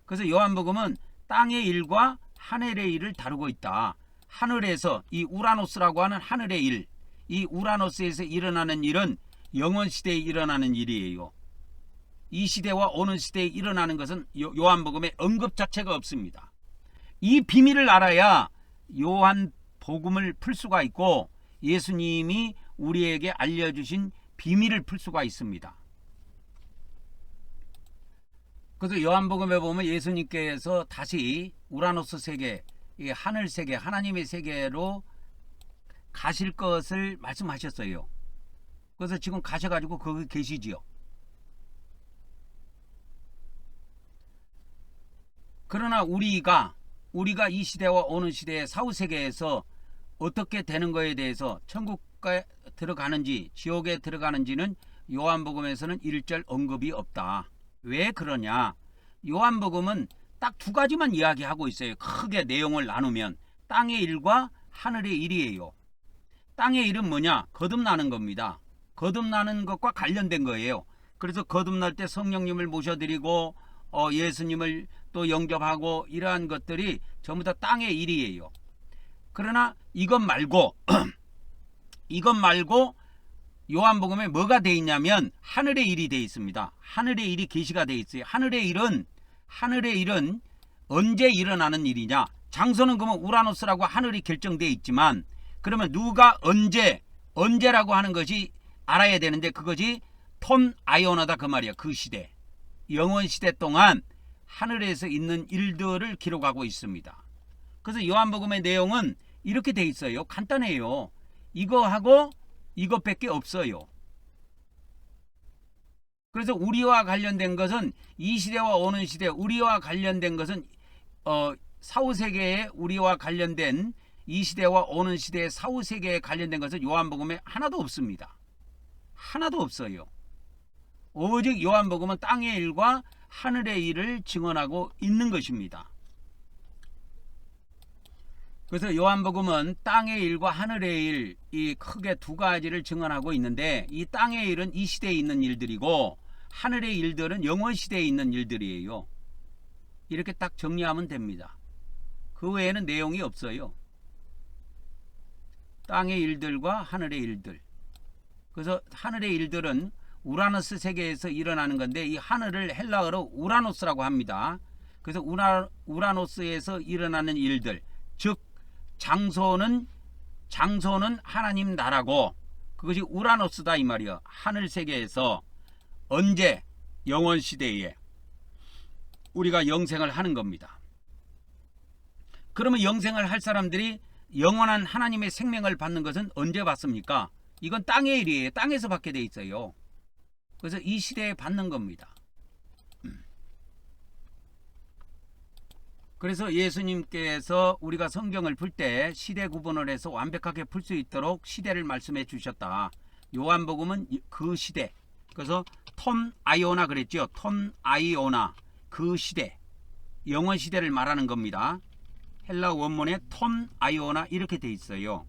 그래서 요한복음은 땅의 일과 하늘의 일을 다루고 있다. 하늘에서 이 우라노스라고 하는 하늘의 일, 이 우라노스에서 일어나는 일은 영원 시대에 일어나는 일이에요. 이 시대와 오는 시대에 일어나는 것은 요한복음에 언급 자체가 없습니다. 이 비밀을 알아야 요한복음을 풀 수가 있고 예수님이 우리에게 알려주신 비밀을 풀 수가 있습니다. 그래서 요한복음에 보면 예수님께서 다시 우라노스 세계, 이 하늘 세계, 하나님의 세계로 가실 것을 말씀하셨어요. 그래서 지금 가셔가지고 거기 계시지요. 그러나 우리가 이 시대와 오는 시대의 사후세계에서 어떻게 되는 거에 대해서 천국에 들어가는지 지옥에 들어가는지는 요한복음에서는 일절 언급이 없다. 왜 그러냐? 요한복음은 딱 두 가지만 이야기하고 있어요. 크게 내용을 나누면 땅의 일과 하늘의 일이에요. 땅의 일은 뭐냐? 거듭나는 겁니다. 거듭나는 것과 관련된 거예요. 그래서 거듭날 때 성령님을 모셔드리고 예수님을 또 영접하고 이러한 것들이 전부 다 땅의 일이에요. 그러나 이것 말고 요한복음에 뭐가 돼 있냐면 하늘의 일이 돼 있습니다. 하늘의 일이 계시가 돼 있어요. 하늘의 일은 언제 일어나는 일이냐? 장소는 그러면 우라노스라고 하늘이 결정돼 있지만 그러면 누가 언제라고 하는 것이 알아야 되는데 그것이 톤 아이오나다 그 말이야. 그 시대, 영원 시대 동안 하늘에서 있는 일들을 기록하고 있습니다. 그래서 요한복음의 내용은 이렇게 돼 있어요. 간단해요. 이거하고 이것밖에 없어요. 그래서 우리와 관련된 것은 이 시대와 오는 시대, 우리와 관련된 것은 사후세계에 우리와 관련된 이 시대와 오는 시대의 사후세계에 관련된 것은 요한복음에 하나도 없습니다. 하나도 없어요. 오직 요한복음은 땅의 일과 하늘의 일을 증언하고 있는 것입니다. 그래서 요한복음은 땅의 일과 하늘의 일, 이 크게 두 가지를 증언하고 있는데 이 땅의 일은 이 시대에 있는 일들이고 하늘의 일들은 영원 시대에 있는 일들이에요. 이렇게 딱 정리하면 됩니다. 그 외에는 내용이 없어요. 땅의 일들과 하늘의 일들. 그래서 하늘의 일들은 우라노스 세계에서 일어나는 건데 이 하늘을 헬라어로 우라노스라고 합니다. 그래서 우라노스에서 일어나는 일들, 즉 장소는 하나님 나라고 그것이 우라노스다 이 말이야. 하늘 세계에서 언제 영원 시대에 우리가 영생을 하는 겁니다. 그러면 영생을 할 사람들이 영원한 하나님의 생명을 받는 것은 언제 받습니까? 이건 땅의 일이에요. 땅에서 받게 돼 있어요. 그래서 이 시대에 받는 겁니다. 그래서 예수님께서 우리가 성경을 풀 때 시대 구분을 해서 완벽하게 풀 수 있도록 시대를 말씀해 주셨다. 요한복음은 그 시대. 그래서 톤 아이오나 그랬죠. 톤 아이오나. 그 시대. 영원 시대를 말하는 겁니다. 헬라 원문에 톤 아이오나 이렇게 돼 있어요.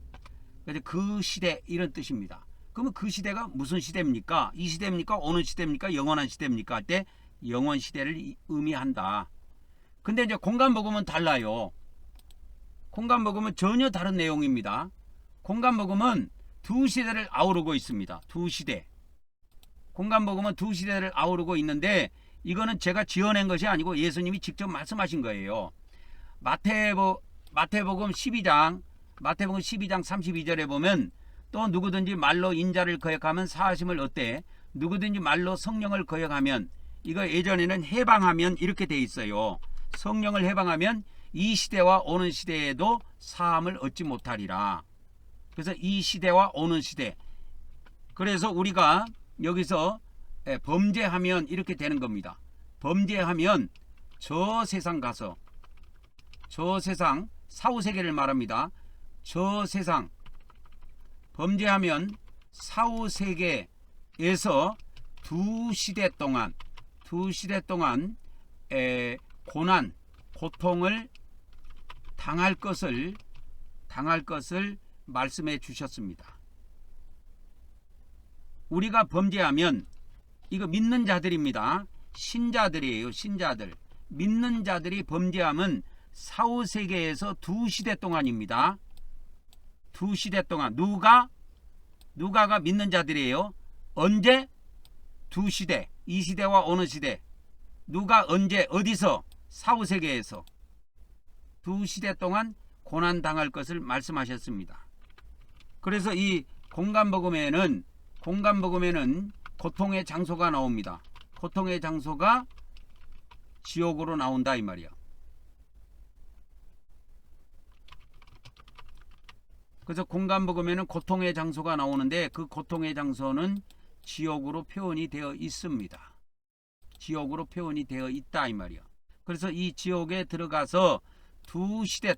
그래서 그 시대 이런 뜻입니다. 그러면 그 시대가 무슨 시대입니까? 이 시대입니까? 오는 시대입니까? 영원한 시대입니까? 할 때 영원 시대를 의미한다. 근데 이제 공간복음은 달라요. 공간복음은 전혀 다른 내용입니다. 공간복음은 두 시대를 아우르고 있습니다. 두 시대. 공간복음은 두 시대를 아우르고 있는데 이거는 제가 지어낸 것이 아니고 예수님이 직접 말씀하신 거예요. 마태복음 12장 32절에 보면 또 누구든지 말로 인자를 거역하면 사하심을 얻되 누구든지 말로 성령을 거역하면 이거 예전에는 해방하면 이렇게 돼 있어요. 성령을 해방하면 이 시대와 오는 시대에도 사함을 얻지 못하리라. 그래서 이 시대와 오는 시대. 그래서 우리가 여기서 범죄하면 이렇게 되는 겁니다. 범죄하면 저 세상 가서 저 세상 사후세계를 말합니다. 저 세상 범죄하면 사후세계에서 두 시대 동안 고난, 고통을 당할 것을 말씀해 주셨습니다. 우리가 범죄하면 이거 믿는 자들입니다. 신자들이에요. 신자들. 믿는 자들이 범죄하면 사후세계에서 두 시대 동안입니다. 두 시대 동안. 누가가 믿는 자들이에요. 언제? 두 시대. 이 시대와 어느 시대. 누가 언제 어디서? 사후세계에서 두 시대 동안 고난당할 것을 말씀하셨습니다. 그래서 이 공간복음에는 고통의 장소가 나옵니다. 고통의 장소가 지옥으로 나온다 이 말이야. 그래서 공간복음에는 고통의 장소가 나오는데 그 고통의 장소는 지옥으로 표현이 되어 있습니다. 지옥으로 표현이 되어 있다 이 말이야. 그래서 이 지옥에 들어가서 두 시대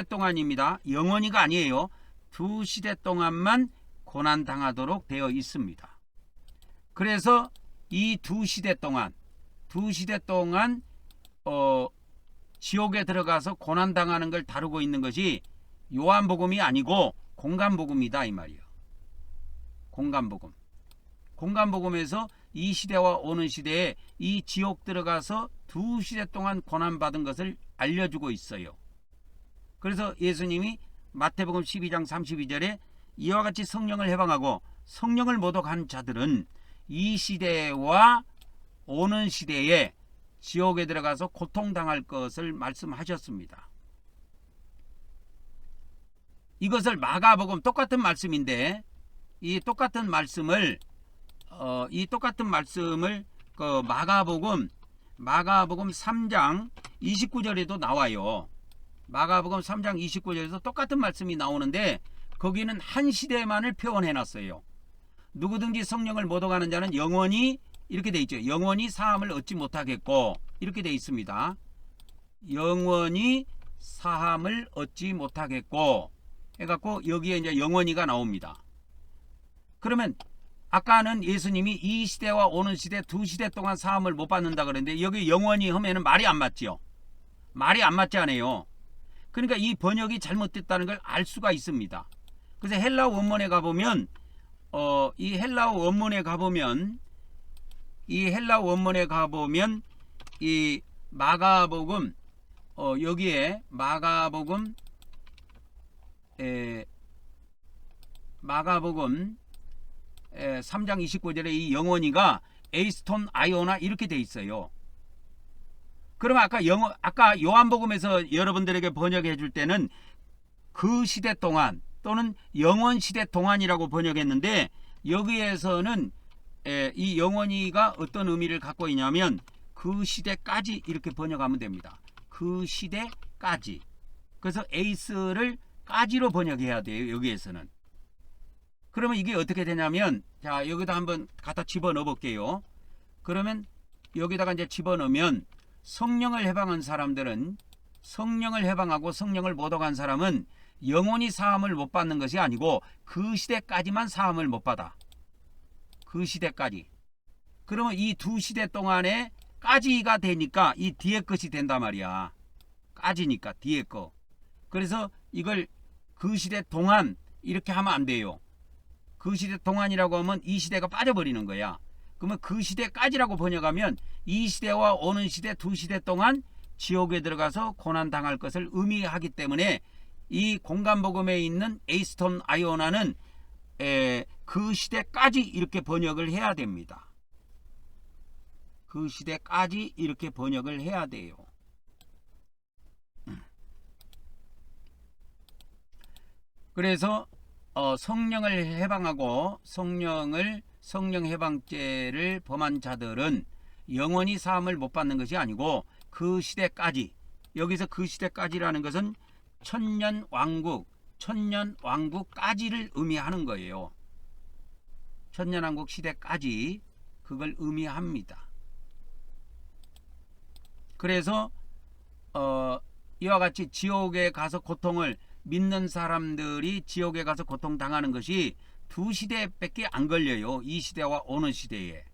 동안입니다. 영원히가 아니에요. 두 시대 동안만 고난당하도록 되어 있습니다. 그래서 이 두 시대 동안 지옥에 들어가서 고난당하는 걸 다루고 있는 것이 요한복음이 아니고 공간복음이다 이 말이에요. 공간복음에서 이 시대와 오는 시대에 이 지옥 들어가서 두 시대 동안 고난받은 것을 알려주고 있어요. 그래서 예수님이 마태복음 12장 32절에 이와 같이 성령을 해방하고 성령을 모독한 자들은 이 시대와 오는 시대에 지옥에 들어가서 고통당할 것을 말씀하셨습니다. 이것을 마가복음 똑같은 말씀인데 이 똑같은 말씀을 그 마가복음 3장 29절에도 나와요. 마가복음 3장 29절에도 똑같은 말씀이 나오는데 거기는 한 시대만을 표현해 놨어요. 누구든지 성령을 모독하는 자는 영원히 이렇게 돼 있죠. 영원히 사함을 얻지 못하겠고 이렇게 돼 있습니다. 영원히 사함을 얻지 못하겠고 해갖고 여기에 이제 영원히가 나옵니다. 그러면 아까는 예수님이 이 시대와 오는 시대 두 시대 동안 사함을 못 받는다 그랬는데 여기 영원히 하면은 말이 안 맞죠. 말이 안 맞지 않아요. 그러니까 이 번역이 잘못됐다는 걸 알 수가 있습니다. 그래서 헬라어 원문에 가보면 이 헬라어 원문에 가보면 이 마가복음 여기에 마가복음 3장 29절에 이 영원히가 에이스톤 아이오나 이렇게 돼 있어요. 그러면 아까 요한복음에서 여러분들에게 번역해 줄 때는 그 시대 동안 또는 영원 시대 동안이라고 번역했는데 여기에서는 이 영원히가 어떤 의미를 갖고 있냐면 그 시대까지 이렇게 번역하면 됩니다. 그 시대까지. 그래서 에이스를 까지로 번역해야 돼요. 여기에서는. 그러면 이게 어떻게 되냐면 자 여기다 한번 갖다 집어넣어 볼게요. 그러면 여기다가 이제 집어넣으면 성령을 해방한 사람들은 성령을 해방하고 성령을 모독한 사람은 영원히 사함을 못 받는 것이 아니고 그 시대까지만 사함을 못 받아. 그 시대까지. 그러면 이 두 시대 동안에 까지가 되니까 이 뒤에 것이 된단 말이야. 까지니까 뒤에 거. 그래서 이걸 그 시대 동안 이렇게 하면 안 돼요. 그 시대 동안이라고 하면 이 시대가 빠져버리는 거야. 그러면 그 시대까지라고 번역하면 이 시대와 오는 시대 두 시대 동안 지옥에 들어가서 고난당할 것을 의미하기 때문에 이 공간복음에 있는 에이스톤 아이오나는 그 시대까지 이렇게 번역을 해야 됩니다. 그 시대까지 이렇게 번역을 해야 돼요. 그래서 성령을 해방하고 성령 해방죄를 범한 자들은 영원히 사함을 못 받는 것이 아니고 그 시대까지. 여기서 그 시대까지라는 것은 천년왕국까지를 의미하는 거예요. 천년왕국 시대까지 그걸 의미합니다. 그래서 이와 같이 지옥에 가서 고통을 믿는 사람들이 지옥에 가서 고통당하는 것이 두 시대밖에 안 걸려요. 이 시대와 오는 시대에.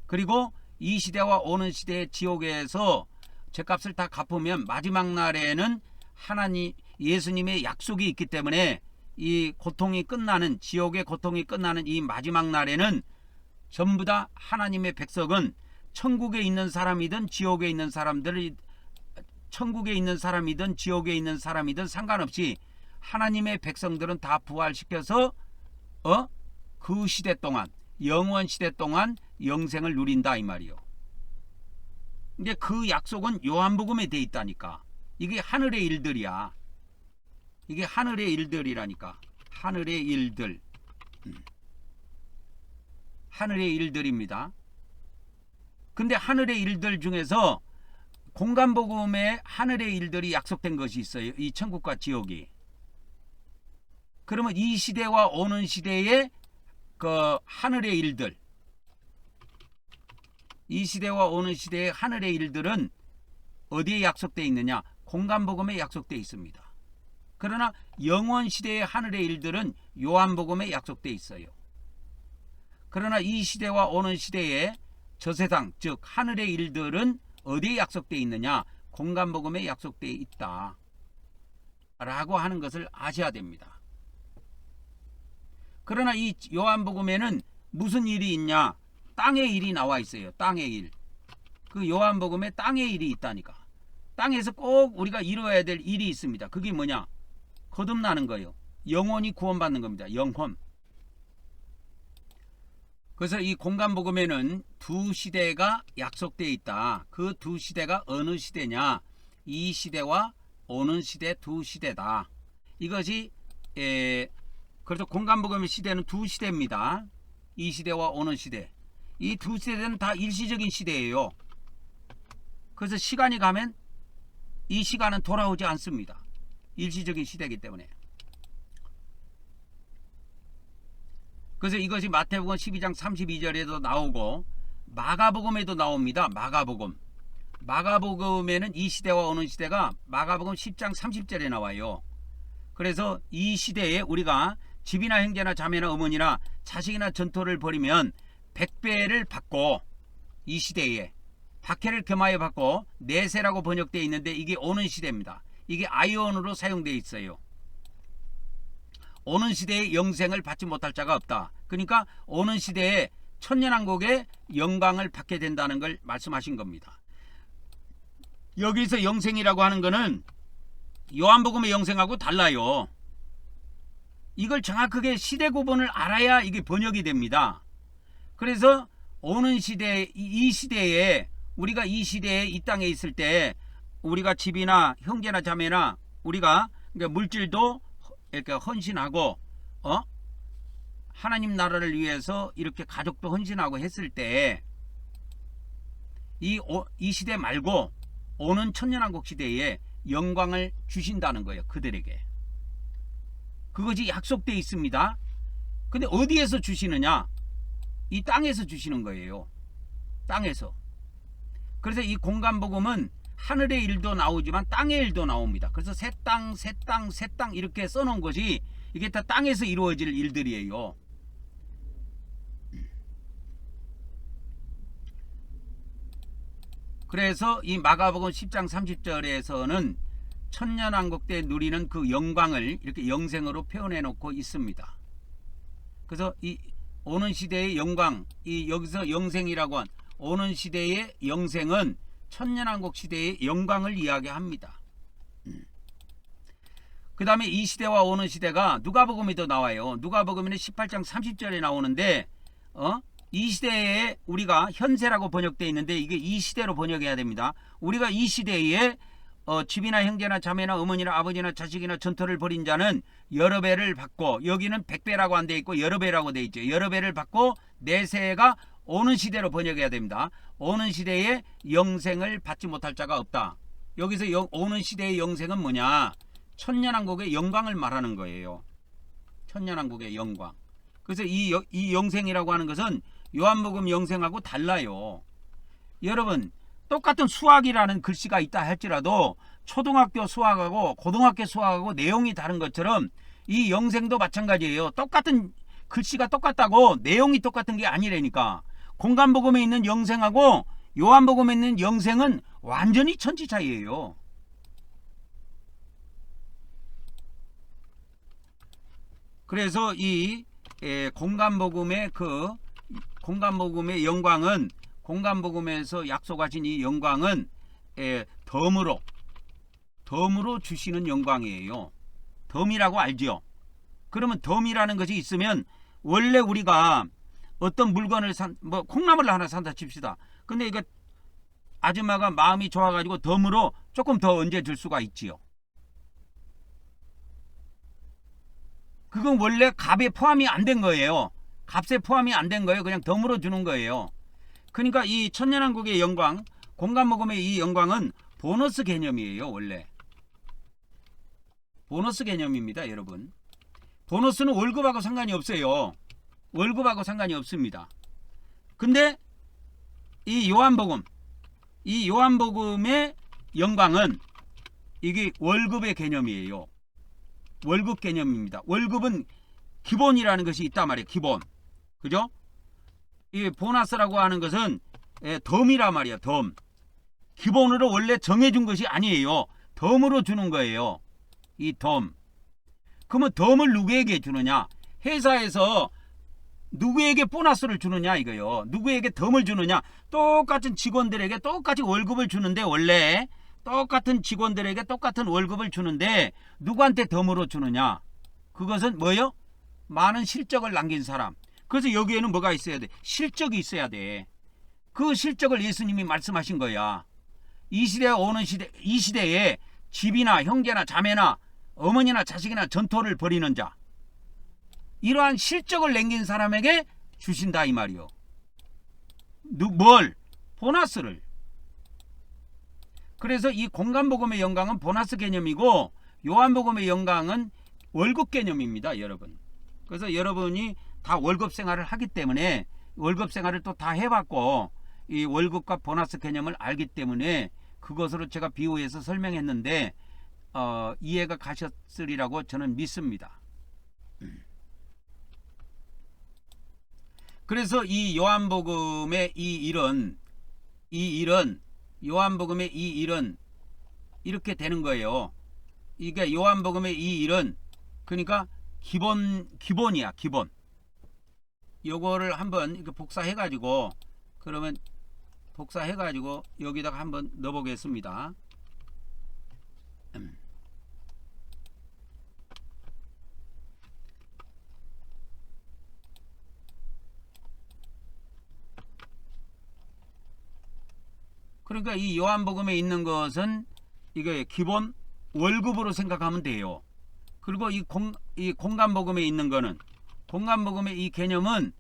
그리고 이 시대와 오는 시대의 지옥에서 죄값을 다 갚으면 마지막 날에는 하나님 예수님의 약속이 있기 때문에 이 고통이 끝나는 지옥의 고통이 끝나는 이 마지막 날에는 전부 다 하나님의 백성은 천국에 있는 사람이든 지옥에 있는 사람들이 천국에 있는 사람이든 지옥에 있는 사람이든 상관없이 하나님의 백성들은 다 부활시켜서 그 시대 동안 영원 시대 동안 영생을 누린다 이 말이요. 근데 그 약속은 요한복음에 돼 있다니까. 이게 하늘의 일들이야. 이게 하늘의 일들이라니까. 하늘의 일들. 하늘의 일들입니다. 근데 하늘의 일들 중에서 공간복음에 하늘의 일들이 약속된 것이 있어요. 이 천국과 지옥이. 그러면 이 시대와 오는 시대의 그 하늘의 일들, 이 시대와 오는 시대의 하늘의 일들은 어디에 약속되어 있느냐? 공간복음에 약속되어 있습니다. 그러나 영원 시대의 하늘의 일들은 요한복음에 약속되어 있어요. 그러나 이 시대와 오는 시대의 저세상, 즉 하늘의 일들은 어디에 약속되어 있느냐? 공간복음에 약속되어 있다 라고 하는 것을 아셔야 됩니다. 그러나 이 요한복음에는 무슨 일이 있냐? 땅의 일이 나와 있어요. 땅의 일. 그 요한복음에 땅의 일이 있다니까. 땅에서 꼭 우리가 이루어야 될 일이 있습니다. 그게 뭐냐? 거듭나는 거예요. 영혼이 구원받는 겁니다. 영혼. 그래서 이 공간복음에는 두 시대가 약속되어 있다. 그 두 시대가 어느 시대냐? 이 시대와 오는 시대 두 시대다. 이것이 그래서 공간복음의 시대는 두 시대입니다. 이 시대와 오는 시대. 이 두 시대는 다 일시적인 시대예요. 그래서 시간이 가면 이 시간은 돌아오지 않습니다. 일시적인 시대이기 때문에. 그래서 이것이 마태복음 12장 32절에도 나오고 마가복음에도 나옵니다. 마가복음에는 이 시대와 오는 시대가 마가복음 10장 30절에 나와요. 그래서 이 시대에 우리가 집이나 형제나 자매나 어머니나 자식이나 전토를 벌이면 100배를 받고, 이 시대에 박해를 겸하여 받고 내세라고 번역되어 있는데 이게 오는 시대입니다. 이게 아이언으로 사용되어 있어요. 오는 시대에 영생을 받지 못할 자가 없다. 그러니까 오는 시대에 천년왕국의 영광을 받게 된다는 걸 말씀하신 겁니다. 여기서 영생이라고 하는 것은 요한복음의 영생하고 달라요. 이걸 정확하게 시대 구분을 알아야 이게 번역이 됩니다. 그래서 오는 시대, 이 시대에 우리가 이 시대에 이 땅에 있을 때 우리가 집이나 형제나 자매나 우리가 그러니까 물질도 이렇게 헌신하고 하나님 나라를 위해서 이렇게 가족도 헌신하고 했을 때 이 시대 말고 오는 천년왕국 시대에 영광을 주신다는 거예요. 그들에게. 그것이 약속되어 있습니다. 근데 어디에서 주시느냐? 이 땅에서 주시는 거예요. 땅에서. 그래서 이 공간복음은 하늘의 일도 나오지만 땅의 일도 나옵니다. 그래서 새 땅, 새 땅, 새 땅 이렇게 써놓은 것이 이게 다 땅에서 이루어질 일들이에요. 그래서 이 마가복음 10장 30절에서는 천년왕국 때 누리는 그 영광을 이렇게 영생으로 표현해 놓고 있습니다. 그래서 이 오는 시대의 영광, 이 여기서 영생이라고 한 오는 시대의 영생은 천년왕국 시대의 영광을 이야기합니다. 그 다음에 이 시대와 오는 시대가 누가복음에도 나와요. 누가복음에는 18장 30절에 나오는데 이 시대에 우리가 현세라고 번역되어 있는데 이게 이 시대로 번역해야 됩니다. 우리가 이 시대에 집이나 형제나 자매나 어머니나 아버지나 자식이나 전토를 벌인 자는 여러 배를 받고, 여기는 100배라고 안 돼 있고 여러 배라고 돼 있죠. 여러 배를 받고 내세가 오는 시대로 번역해야 됩니다. 오는 시대에 영생을 받지 못할 자가 없다. 여기서 오는 시대의 영생은 뭐냐? 천년왕국의 영광을 말하는 거예요. 천년왕국의 영광. 그래서 이 영생이라고 하는 것은 요한복음 영생하고 달라요. 여러분, 똑같은 수학이라는 글씨가 있다 할지라도 초등학교 수학하고 고등학교 수학하고 내용이 다른 것처럼 이 영생도 마찬가지예요. 똑같은 글씨가 똑같다고 내용이 똑같은 게 아니라니까. 공간복음에 있는 영생하고 요한복음에 있는 영생은 완전히 천지 차이예요. 그래서 이 공간복음의 공간복음의 영광은, 공간복음에서 약속하신 이 영광은 덤으로 주시는 영광이에요. 덤이라고 알죠? 그러면 덤이라는 것이 있으면 원래 우리가 어떤 물건을 뭐 콩나물을 하나 산다 칩시다. 근데 이거 아줌마가 마음이 좋아가지고 덤으로 조금 더 얹어 줄 수가 있지요. 그건 원래 값에 포함이 안 된 거예요. 값에 포함이 안 된 거예요. 그냥 덤으로 주는 거예요. 그러니까 이 천년왕국의 영광, 공간복음의 이 영광은 보너스 개념이에요. 원래 보너스 개념입니다. 여러분, 보너스는 월급하고 상관이 없어요. 월급하고 상관이 없습니다. 근데 이 요한복음의 영광은 이게 월급의 개념이에요. 월급 개념입니다. 월급은 기본이라는 것이 있단 말이에요. 기본. 그죠? 이 보너스라고 하는 것은 덤이란 말이에요. 덤. 기본으로 원래 정해준 것이 아니에요. 덤으로 주는 거예요. 이 덤. 그러면 덤을 누구에게 주느냐? 회사에서 누구에게 보너스를 주느냐 이거요. 누구에게 덤을 주느냐? 똑같은 직원들에게 똑같이 월급을 주는데, 원래 똑같은 직원들에게 똑같은 월급을 주는데 누구한테 덤으로 주느냐? 그것은 뭐요? 많은 실적을 남긴 사람. 그래서 여기에는 뭐가 있어야 돼? 실적이 있어야 돼. 그 실적을 예수님이 말씀하신 거야. 이 시대에 오는 시대, 이 시대에 집이나 형제나 자매나 어머니나 자식이나 전토를 벌이는 자, 이러한 실적을 남긴 사람에게 주신다 이 말이요. 뭘? 보너스를. 그래서 이 공간복음의 영광은 보너스 개념이고 요한복음의 영광은 월급 개념입니다. 여러분. 그래서 여러분이 다 월급 생활을 하기 때문에, 월급 생활을 또 다 해봤고 이 월급과 보너스 개념을 알기 때문에 그것으로 제가 비유해서 설명했는데 이해가 가셨으리라고 저는 믿습니다. 그래서 이 요한복음의 이 일은 요한복음의 이 일은 이렇게 되는 거예요. 이게 요한복음의 이 일은 그러니까 기본이야. 기본. 요거를 한번 이렇게 복사해가지고, 그러면 복사해가지고 여기다가 한번 넣어보겠습니다. 그러니까 이 요한복음에 있는 것은 이게 기본 월급으로 생각하면 돼요. 그리고 이 공간복음에 있는 거는, 공간복음의 이 개념은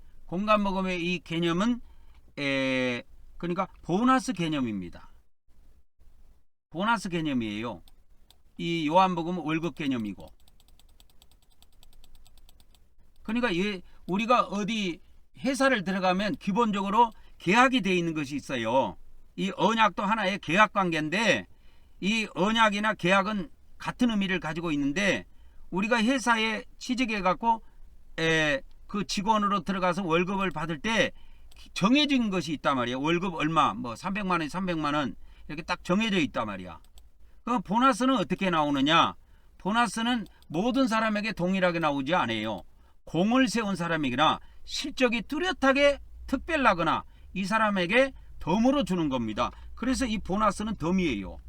그러니까 보너스 개념입니다. 보너스 개념이에요. 이 요한복음은 월급 개념이고. 그러니까 우리가 어디 회사를 들어가면 기본적으로 계약이 되어 있는 것이 있어요. 이 언약도 하나의 계약 관계인데, 이 언약이나 계약은 같은 의미를 가지고 있는데, 우리가 회사에 취직해 갖고 그 직원으로 들어가서 월급을 받을 때 정해진 것이 있단 말이에요. 월급 얼마, 뭐 300만 원, 300만 원 이렇게 딱 정해져 있단 말이야. 그럼 보너스는 어떻게 나오느냐? 보너스는 모든 사람에게 동일하게 나오지 않아요. 공을 세운 사람이거나 실적이 뚜렷하게 특별하거나 이 사람에게 덤으로 주는 겁니다. 그래서 이 보너스는 덤이에요.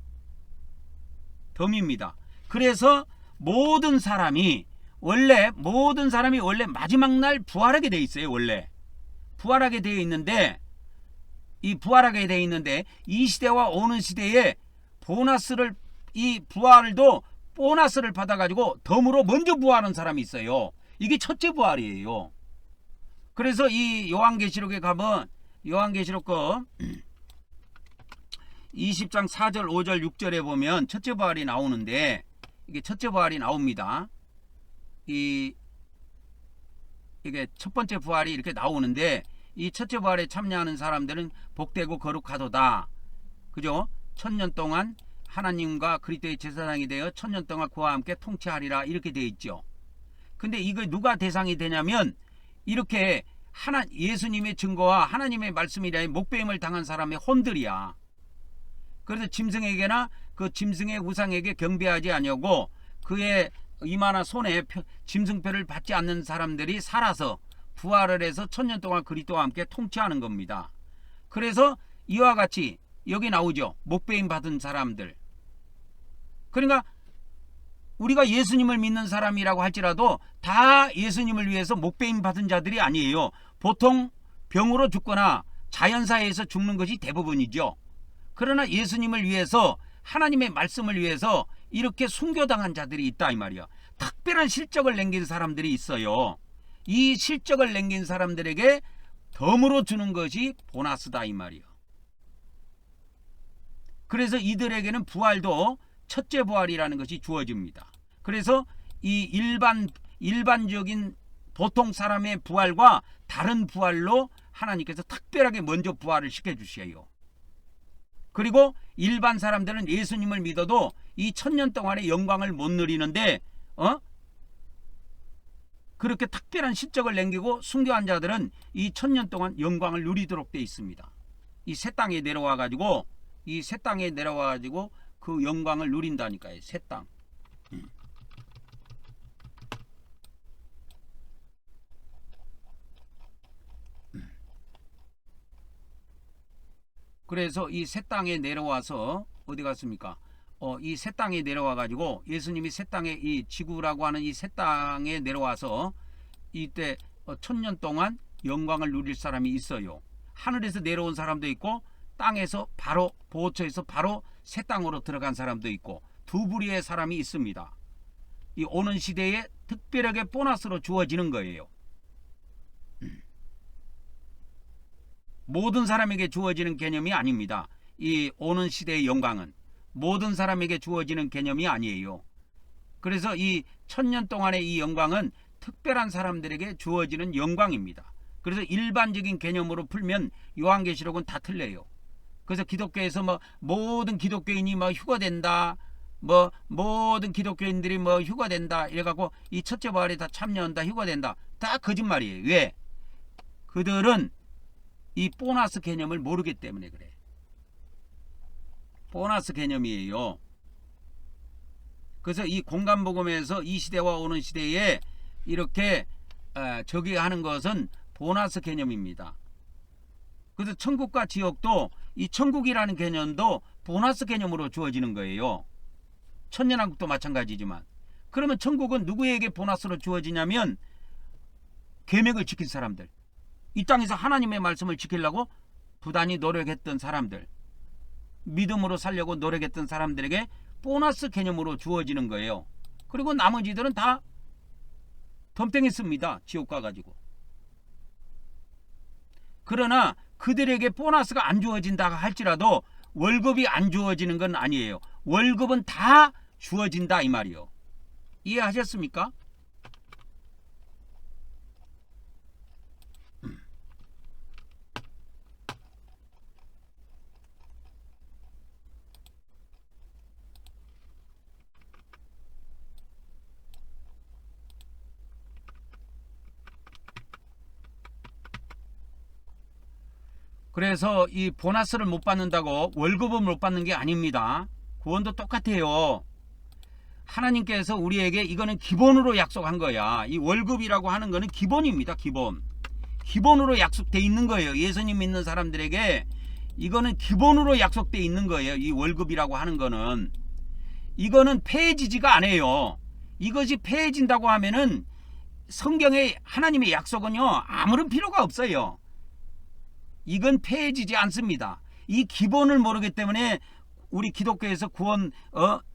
덤입니다. 그래서 모든 사람이 원래 마지막 날 부활하게 돼 있어요. 원래 부활하게 되어 있는데, 이 시대와 오는 시대에 보너스를, 이 부활도 보너스를 받아가지고 덤으로 먼저 부활하는 사람이 있어요. 이게 첫째 부활이에요. 그래서 이 요한계시록에 가면 요한계시록 거 20장 4절 5절 6절에 보면 첫째 부활이 나오는데, 이게 첫째 부활이 나옵니다. 이게 첫 번째 부활이 이렇게 나오는데, 이 첫째 부활에 참여하는 사람들은 복되고 거룩하도다. 그죠? 1000년 동안 하나님과 그리스도의 제사장이 되어 1000년 동안 그와 함께 통치하리라 이렇게 되어 있죠. 근데 이거 누가 대상이 되냐면 이렇게 예수님의 증거와 하나님의 말씀이라 목배임을 당한 사람의 혼들이야. 그래서 짐승에게나 그 짐승의 우상에게 경배하지 아니하고 그의 이마나 손에 짐승표를 받지 않는 사람들이 살아서 부활을 해서 1000년 동안 그리스도와 함께 통치하는 겁니다. 그래서 이와 같이 여기 나오죠. 목배임 받은 사람들. 그러니까 우리가 예수님을 믿는 사람이라고 할지라도 다 예수님을 위해서 목배임 받은 자들이 아니에요. 보통 병으로 죽거나 자연사에서 죽는 것이 대부분이죠. 그러나 예수님을 위해서 하나님의 말씀을 위해서 이렇게 순교당한 자들이 있다 이 말이야. 특별한 실적을 남긴 사람들이 있어요. 이 실적을 남긴 사람들에게 덤으로 주는 것이 보너스다 이 말이야. 그래서 이들에게는 부활도 첫째 부활이라는 것이 주어집니다. 그래서 이 일반적인 보통 사람의 부활과 다른 부활로 하나님께서 특별하게 먼저 부활을 시켜주셔요. 그리고 일반 사람들은 예수님을 믿어도 이 1000년 동안의 영광을 못 누리는데 그렇게 특별한 실적을 남기고 순교한 자들은 이 1000년 동안 영광을 누리도록 되어 있습니다. 이 새 땅에 내려와 가지고 그 영광을 누린다니까요. 새 땅. 그래서 이 새 땅에 내려와서 어디 갔습니까? 이 새 땅에 내려와 가지고 예수님이 새 땅에 이 지구라고 하는 이 새 땅에 내려와서 이때 1000년 동안 영광을 누릴 사람이 있어요. 하늘에서 내려온 사람도 있고 땅에서 바로 보호처에서 바로 새 땅으로 들어간 사람도 있고 두 부류의 사람이 있습니다. 이 오는 시대에 특별하게 보너스로 주어지는 거예요. 모든 사람에게 주어지는 개념이 아닙니다. 이 오는 시대의 영광은 모든 사람에게 주어지는 개념이 아니에요. 그래서 이 1000년 동안의 이 영광은 특별한 사람들에게 주어지는 영광입니다. 그래서 일반적인 개념으로 풀면 요한계시록은 다 틀려요. 그래서 기독교에서 모든 기독교인이 휴거된다, 모든 기독교인들이 휴거된다 이래갖고 이 첫째 부활에 다 참여한다, 휴거된다, 다 거짓말이에요. 왜? 그들은 이 보너스 개념을 모르기 때문에 그래. 보너스 개념이에요. 그래서 이 공간복음에서 이 시대와 오는 시대에 이렇게 저기 하는 것은 보너스 개념입니다. 그래서 천국과 지옥도 이 천국이라는 개념도 보너스 개념으로 주어지는 거예요. 천년왕국도 마찬가지지만. 그러면 천국은 누구에게 보너스로 주어지냐면 계명을 지킨 사람들, 이 땅에서 하나님의 말씀을 지키려고 부단히 노력했던 사람들, 믿음으로 살려고 노력했던 사람들에게 보너스 개념으로 주어지는 거예요. 그리고 나머지들은 다 덤탱이 씁니다. 지옥 가가지고. 그러나 그들에게 보너스가 안 주어진다 할지라도 월급이 안 주어지는 건 아니에요. 월급은 다 주어진다 이 말이요. 이해하셨습니까? 그래서 이 보너스를 못 받는다고 월급을 못 받는 게 아닙니다. 구원도 똑같아요. 하나님께서 우리에게 이거는 기본으로 약속한 거야. 이 월급이라고 하는 거는 기본입니다. 기본으로 약속돼 있는 거예요. 예수님 믿는 사람들에게 이거는 기본으로 약속돼 있는 거예요. 이 월급이라고 하는 거는. 이거는 폐해지지가 않아요. 이것이 폐해진다고 하면은 성경의 하나님의 약속은요 아무런 필요가 없어요. 이건 폐해지지 않습니다. 이 기본을 모르기 때문에 우리 기독교에서 구원,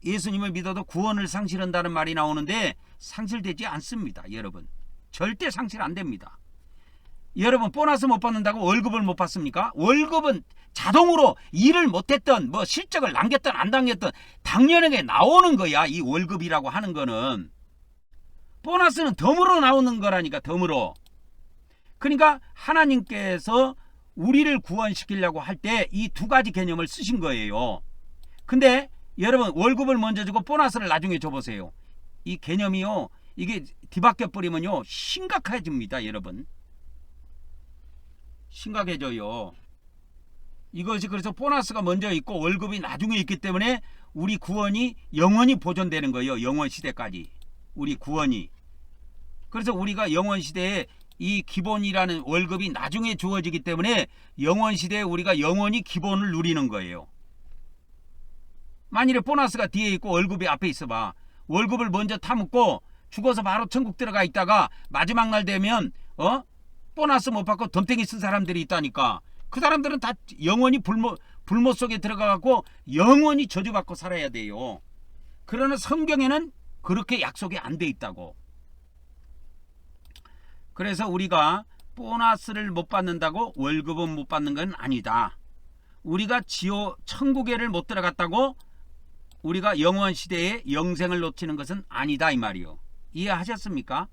예수님을 믿어도 구원을 상실한다는 말이 나오는데 상실되지 않습니다. 여러분 절대 상실 안 됩니다. 여러분 보너스 못 받는다고 월급을 못 받습니까? 월급은 자동으로 일을 못했던 실적을 남겼던 안 남겼던 당연하게 나오는 거야. 이 월급이라고 하는 거는. 보너스는 덤으로 나오는 거라니까. 덤으로. 그러니까 하나님께서 우리를 구원시키려고 할 때 이 두 가지 개념을 쓰신 거예요. 근데 여러분 월급을 먼저 주고 보너스를 나중에 줘보세요. 이 개념이요, 이게 뒤바뀌어 버리면요 심각해집니다. 여러분 심각해져요. 이것이 그래서 보너스가 먼저 있고 월급이 나중에 있기 때문에 우리 구원이 영원히 보존되는 거예요. 영원 시대까지 우리 구원이. 그래서 우리가 영원 시대에 이 기본이라는 월급이 나중에 주어지기 때문에 영원 시대에 우리가 영원히 기본을 누리는 거예요. 만일에 보너스가 뒤에 있고 월급이 앞에 있어봐. 월급을 먼저 타먹고 죽어서 바로 천국 들어가 있다가 마지막 날 되면 보너스 못 받고 덤탱이 쓴 사람들이 있다니까. 그 사람들은 다 영원히 불모 속에 들어가고 영원히 저주받고 살아야 돼요. 그러나 성경에는 그렇게 약속이 안 돼 있다고. 그래서 우리가 보너스를 못 받는다고 월급은 못 받는 건 아니다. 우리가 천국에를 못 들어갔다고 우리가 영원 시대에 영생을 놓치는 것은 아니다 이 말이요. 이해하셨습니까?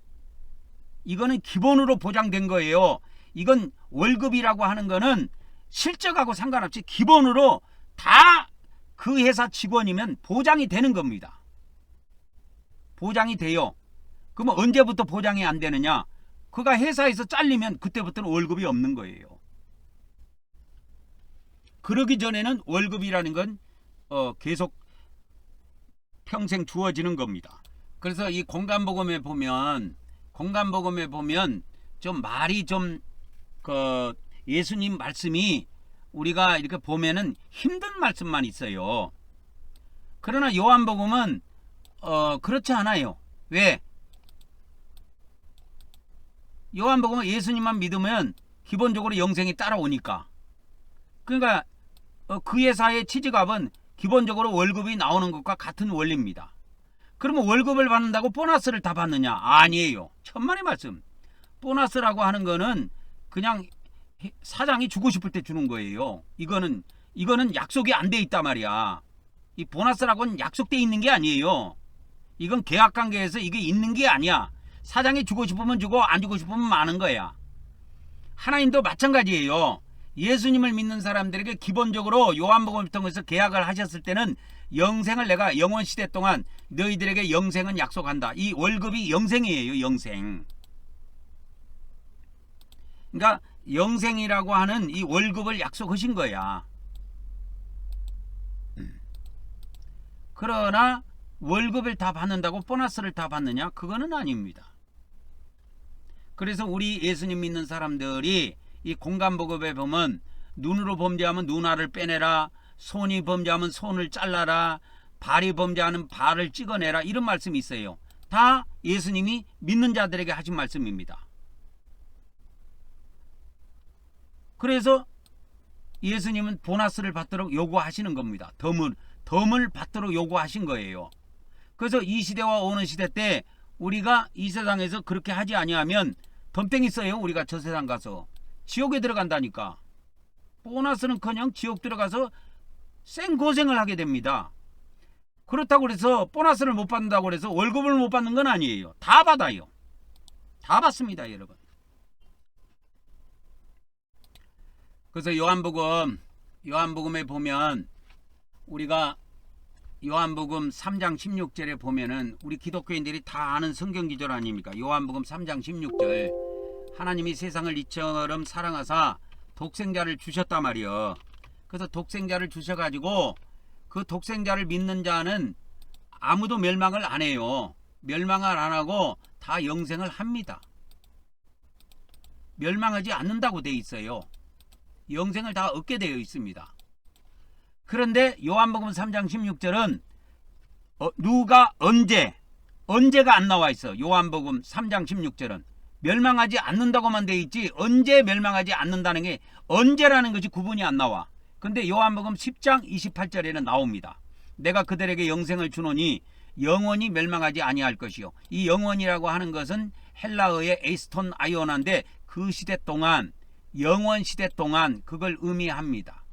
이거는 기본으로 보장된 거예요. 이건 월급이라고 하는 거는 실적하고 상관없이 기본으로 다 그 회사 직원이면 보장이 되는 겁니다. 보장이 돼요. 그러면 언제부터 보장이 안 되느냐? 그가 회사에서 잘리면 그때부터는 월급이 없는 거예요. 그러기 전에는 월급이라는 건 계속 평생 주어지는 겁니다. 그래서 이 공간복음에 보면 좀 말이 좀 예수님 말씀이 우리가 이렇게 보면은 힘든 말씀만 있어요. 그러나 요한복음은 그렇지 않아요. 왜? 요한복음은 예수님만 믿으면 기본적으로 영생이 따라오니까. 그러니까 그 회사의 취직업은 기본적으로 월급이 나오는 것과 같은 원리입니다. 그러면 월급을 받는다고 보너스를 다 받느냐? 아니에요. 천만의 말씀. 보너스라고 하는 거는 그냥 사장이 주고 싶을 때 주는 거예요. 이거는 약속이 안 돼 있단 말이야. 이 보너스라고는 약속돼 있는 게 아니에요. 이건 계약관계에서 이게 있는 게 아니야. 사장이 주고 싶으면 주고 안 주고 싶으면 마는 거야. 하나님도 마찬가지예요. 예수님을 믿는 사람들에게 기본적으로 요한복음을 통해서 계약을 하셨을 때는 영생을 내가 영원 시대 동안 너희들에게 영생은 약속한다. 이 월급이 영생이에요. 영생. 그러니까 영생이라고 하는 이 월급을 약속하신 거야. 그러나 월급을 다 받는다고 보너스를 다 받느냐? 그거는 아닙니다. 그래서 우리 예수님 믿는 사람들이 이 공간복음에 보면 눈으로 범죄하면 눈알을 빼내라, 손이 범죄하면 손을 잘라라, 발이 범죄하는 발을 찍어내라, 이런 말씀이 있어요. 다 예수님이 믿는 자들에게 하신 말씀입니다. 그래서 예수님은 보너스를 받도록 요구하시는 겁니다. 덤을 받도록 요구하신 거예요. 그래서 이 시대와 오는 시대 때 우리가 이 세상에서 그렇게 하지 아니하면 덤탱이 써요. 우리가 저 세상 가서 지옥에 들어간다니까. 보너스는커녕 지옥 들어가서 생고생을 하게 됩니다. 그렇다고 그래서 보너스를 못 받는다고 그래서 월급을 못 받는 건 아니에요. 다 받아요. 다 받습니다, 여러분. 그래서 요한복음에 보면 우리가 요한복음 3장 16절에 보면은 우리 기독교인들이 다 아는 성경 기절 아닙니까? 요한복음 3장 16절. 하나님이 세상을 이처럼 사랑하사 독생자를 주셨단 말이요. 그래서 독생자를 주셔가지고 그 독생자를 믿는 자는 아무도 멸망을 안 해요. 멸망을 안 하고 다 영생을 합니다. 멸망하지 않는다고 되어 있어요. 영생을 다 얻게 되어 있습니다. 그런데 요한복음 3장 16절은 누가 언제가 안 나와 있어. 요한복음 3장 16절은 멸망하지 않는다고만 되어 있지 언제 멸망하지 않는다는 게 언제라는 것이 구분이 안 나와. 근데 요한복음 10장 28절에는 나옵니다. 내가 그들에게 영생을 주노니 영원히 멸망하지 아니할 것이요. 이 영원이라고 하는 것은 헬라어의 에이스톤 아이오나인데 그 시대 동안, 영원 시대 동안 그걸 의미합니다.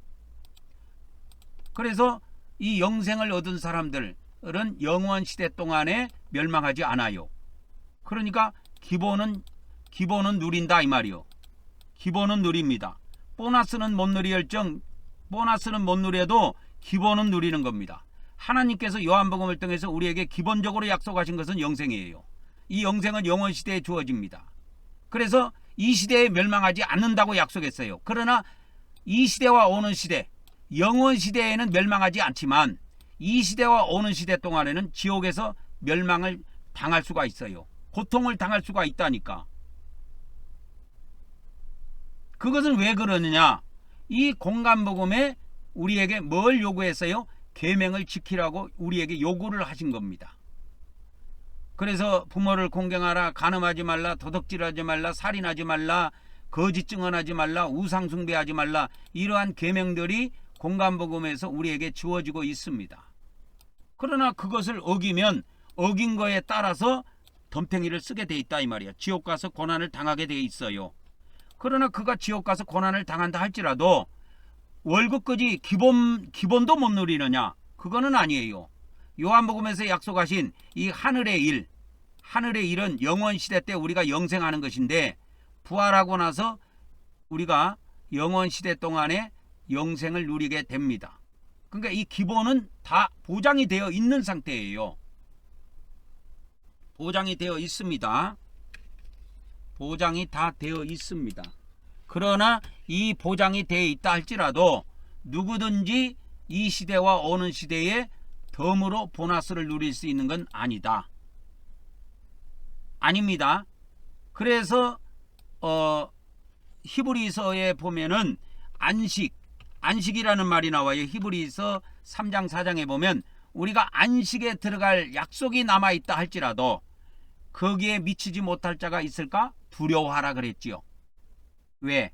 그래서 이 영생을 얻은 사람들은 영원 시대 동안에 멸망하지 않아요. 그러니까 기본은 누린다 이 말이요. 기본은 누립니다. 보너스는 못 누리할정 보너스는 못 누려도 기본은 누리는 겁니다. 하나님께서 요한복음을 통해서 우리에게 기본적으로 약속하신 것은 영생이에요. 이 영생은 영원시대에 주어집니다. 그래서 이 시대에 멸망하지 않는다고 약속했어요. 그러나 이 시대와 오는 시대, 영원시대에는 멸망하지 않지만 이 시대와 오는 시대 동안에는 지옥에서 멸망을 당할 수가 있어요. 고통을 당할 수가 있다니까. 그것은 왜 그러느냐? 이 공간복음에 우리에게 뭘 요구했어요? 계명을 지키라고 우리에게 요구를 하신 겁니다. 그래서 부모를 공경하라, 간음하지 말라, 도둑질하지 말라, 살인하지 말라, 거짓 증언하지 말라, 우상 숭배하지 말라, 이러한 계명들이 공간복음에서 우리에게 주어지고 있습니다. 그러나 그것을 어기면 어긴 거에 따라서 덤탱이를 쓰게 돼 있다 이 말이야. 지옥 가서 고난을 당하게 돼 있어요. 그러나 그가 지옥 가서 고난을 당한다 할지라도 월급까지 기본도 못 누리느냐? 그거는 아니에요. 요한복음에서 약속하신 이 하늘의 일은 영원시대 때 우리가 영생하는 것인데 부활하고 나서 우리가 영원시대 동안에 영생을 누리게 됩니다. 그러니까 이 기본은 다 보장이 되어 있는 상태예요. 보장이 되어 있습니다. 보장이 다 되어 있습니다. 그러나 이 보장이 되어 있다 할지라도 누구든지 이 시대와 오는 시대에 덤으로 보너스를 누릴 수 있는 건 아니다. 아닙니다. 그래서 히브리서에 보면은 안식이라는 말이 나와요. 히브리서 3장 4장에 보면 우리가 안식에 들어갈 약속이 남아있다 할지라도 거기에 미치지 못할 자가 있을까? 두려워하라 그랬지요. 왜?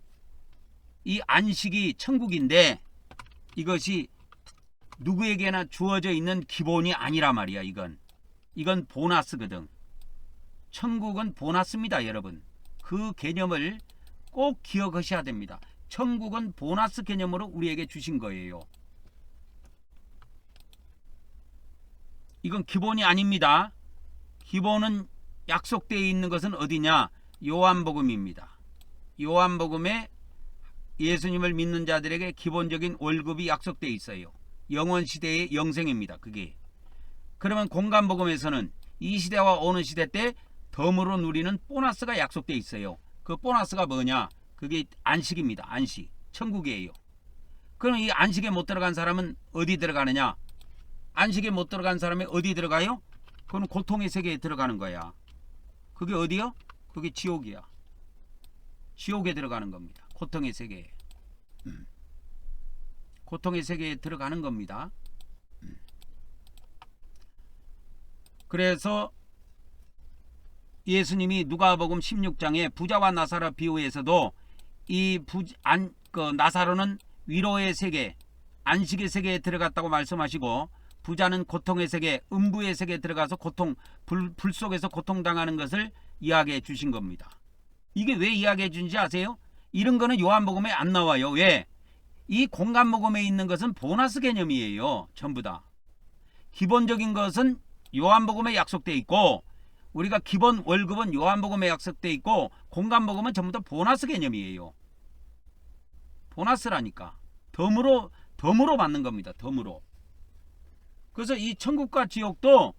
이 안식이 천국인데 이것이 누구에게나 주어져 있는 기본이 아니라 말이야. 이건 보너스거든. 천국은 보너스입니다, 여러분. 그 개념을 꼭 기억하셔야 됩니다. 천국은 보너스 개념으로 우리에게 주신 거예요. 이건 기본이 아닙니다. 기본은 약속되어 있는 것은 어디냐? 요한복음입니다. 요한복음에 예수님을 믿는 자들에게 기본적인 월급이 약속되어 있어요. 영원시대의 영생입니다. 그게. 그러면 공간복음에서는 이 시대와 오는 시대 때 덤으로 누리는 보너스가 약속되어 있어요. 그 보너스가 뭐냐? 그게 안식입니다. 안식. 천국이에요. 그럼 이 안식에 못 들어간 사람은 어디 들어가느냐? 안식에 못 들어간 사람이 어디 들어가요? 그건 고통의 세계에 들어가는 거야. 그게 어디요? 그게 지옥이야. 지옥에 들어가는 겁니다. 고통의 세계에. 고통의 세계에 들어가는 겁니다. 그래서 예수님이 누가복음 16장에 부자와 나사로 비유에서도 이 나사로는 위로의 세계, 안식의 세계에 들어갔다고 말씀하시고 부자는 고통의 세계, 음부의 세계에 들어가서 불 속에서 고통당하는 것을 이야기해 주신 겁니다. 이게 왜 이야기해 주는지 아세요? 이런 거는 요한복음에 안 나와요. 왜? 이 공간복음에 있는 것은 보너스 개념이에요. 전부 다. 기본적인 것은 요한복음에 약속되어 있고 우리가 기본 월급은 요한복음에 약속되어 있고 공간복음은 전부 다 보너스 개념이에요. 보너스라니까. 덤으로 받는 겁니다. 덤으로. 그래서 이 천국과 지옥도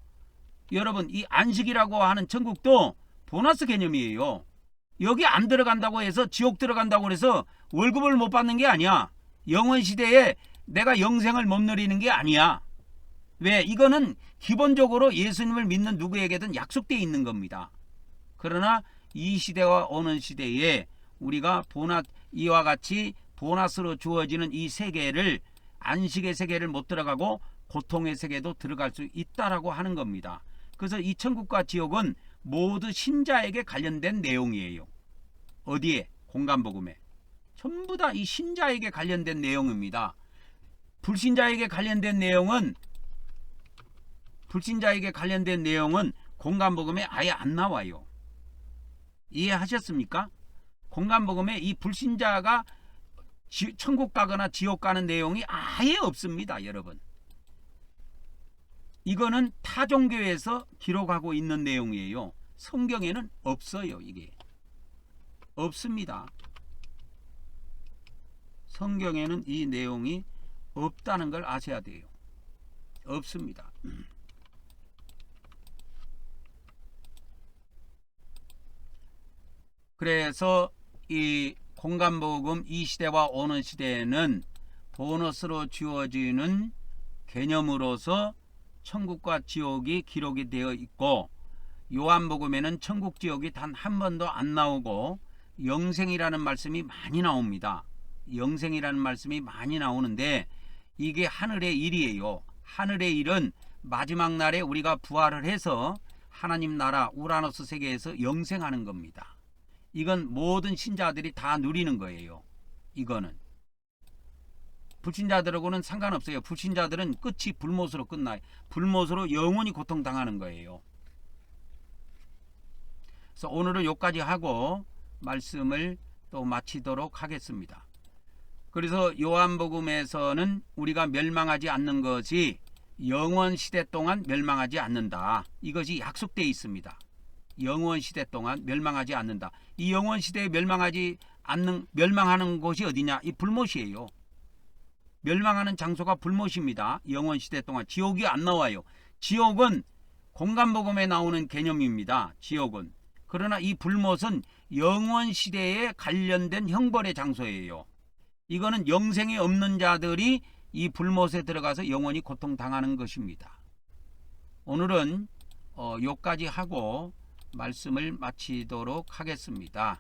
여러분 이 안식이라고 하는 천국도 보너스 개념이에요. 여기 안 들어간다고 해서 지옥 들어간다고 해서 월급을 못 받는 게 아니야. 영원시대에 내가 영생을 못 누리는 게 아니야. 왜? 이거는 기본적으로 예수님을 믿는 누구에게든 약속되어 있는 겁니다. 그러나 이 시대와 오는 시대에 우리가 이와 같이 보너스로 주어지는 이 세계를 안식의 세계를 못 들어가고 고통의 세계도 들어갈 수 있다라고 하는 겁니다. 그래서 이 천국과 지옥은 모두 신자에게 관련된 내용이에요. 어디에? 공간복음에. 전부 다 이 신자에게 관련된 내용입니다. 불신자에게 관련된 내용은 공간복음에 아예 안 나와요. 이해하셨습니까? 공간복음에 이 불신자가 천국 가거나 지옥 가는 내용이 아예 없습니다, 여러분. 이거는 타 종교에서 기록하고 있는 내용이에요. 성경에는 없어요. 이게 없습니다. 성경에는 이 내용이 없다는 걸 아셔야 돼요. 없습니다. 그래서 이 공간복음 이 시대와 오는 시대에는 보너스로 주어지는 개념으로서 천국과 지옥이 기록이 되어 있고, 요한복음에는 천국 지옥이 단 한 번도 안 나오고 영생이라는 말씀이 많이 나옵니다. 영생이라는 말씀이 많이 나오는데 이게 하늘의 일이에요. 하늘의 일은 마지막 날에 우리가 부활을 해서 하나님 나라 우라노스 세계에서 영생하는 겁니다. 이건 모든 신자들이 다 누리는 거예요. 이거는 불신자들하고는 상관없어요. 불신자들은 끝이 불못으로 끝나요. 불못으로 영원히 고통당하는 거예요. 그래서 오늘은 여기까지 하고 말씀을 또 마치도록 하겠습니다. 그래서 요한복음에서는 우리가 멸망하지 않는 것이 영원 시대 동안 멸망하지 않는다. 이것이 약속되어 있습니다. 영원 시대 동안 멸망하지 않는다. 이 영원 시대에 멸망하는 곳이 어디냐? 이 불못이에요. 멸망하는 장소가 불못입니다. 영원 시대 동안 지옥이 안 나와요. 지옥은 공간복음에 나오는 개념입니다. 지옥은. 그러나 이 불못은 영원 시대에 관련된 형벌의 장소예요. 이거는 영생이 없는 자들이 이 불못에 들어가서 영원히 고통당하는 것입니다. 오늘은 여기까지 하고 말씀을 마치도록 하겠습니다.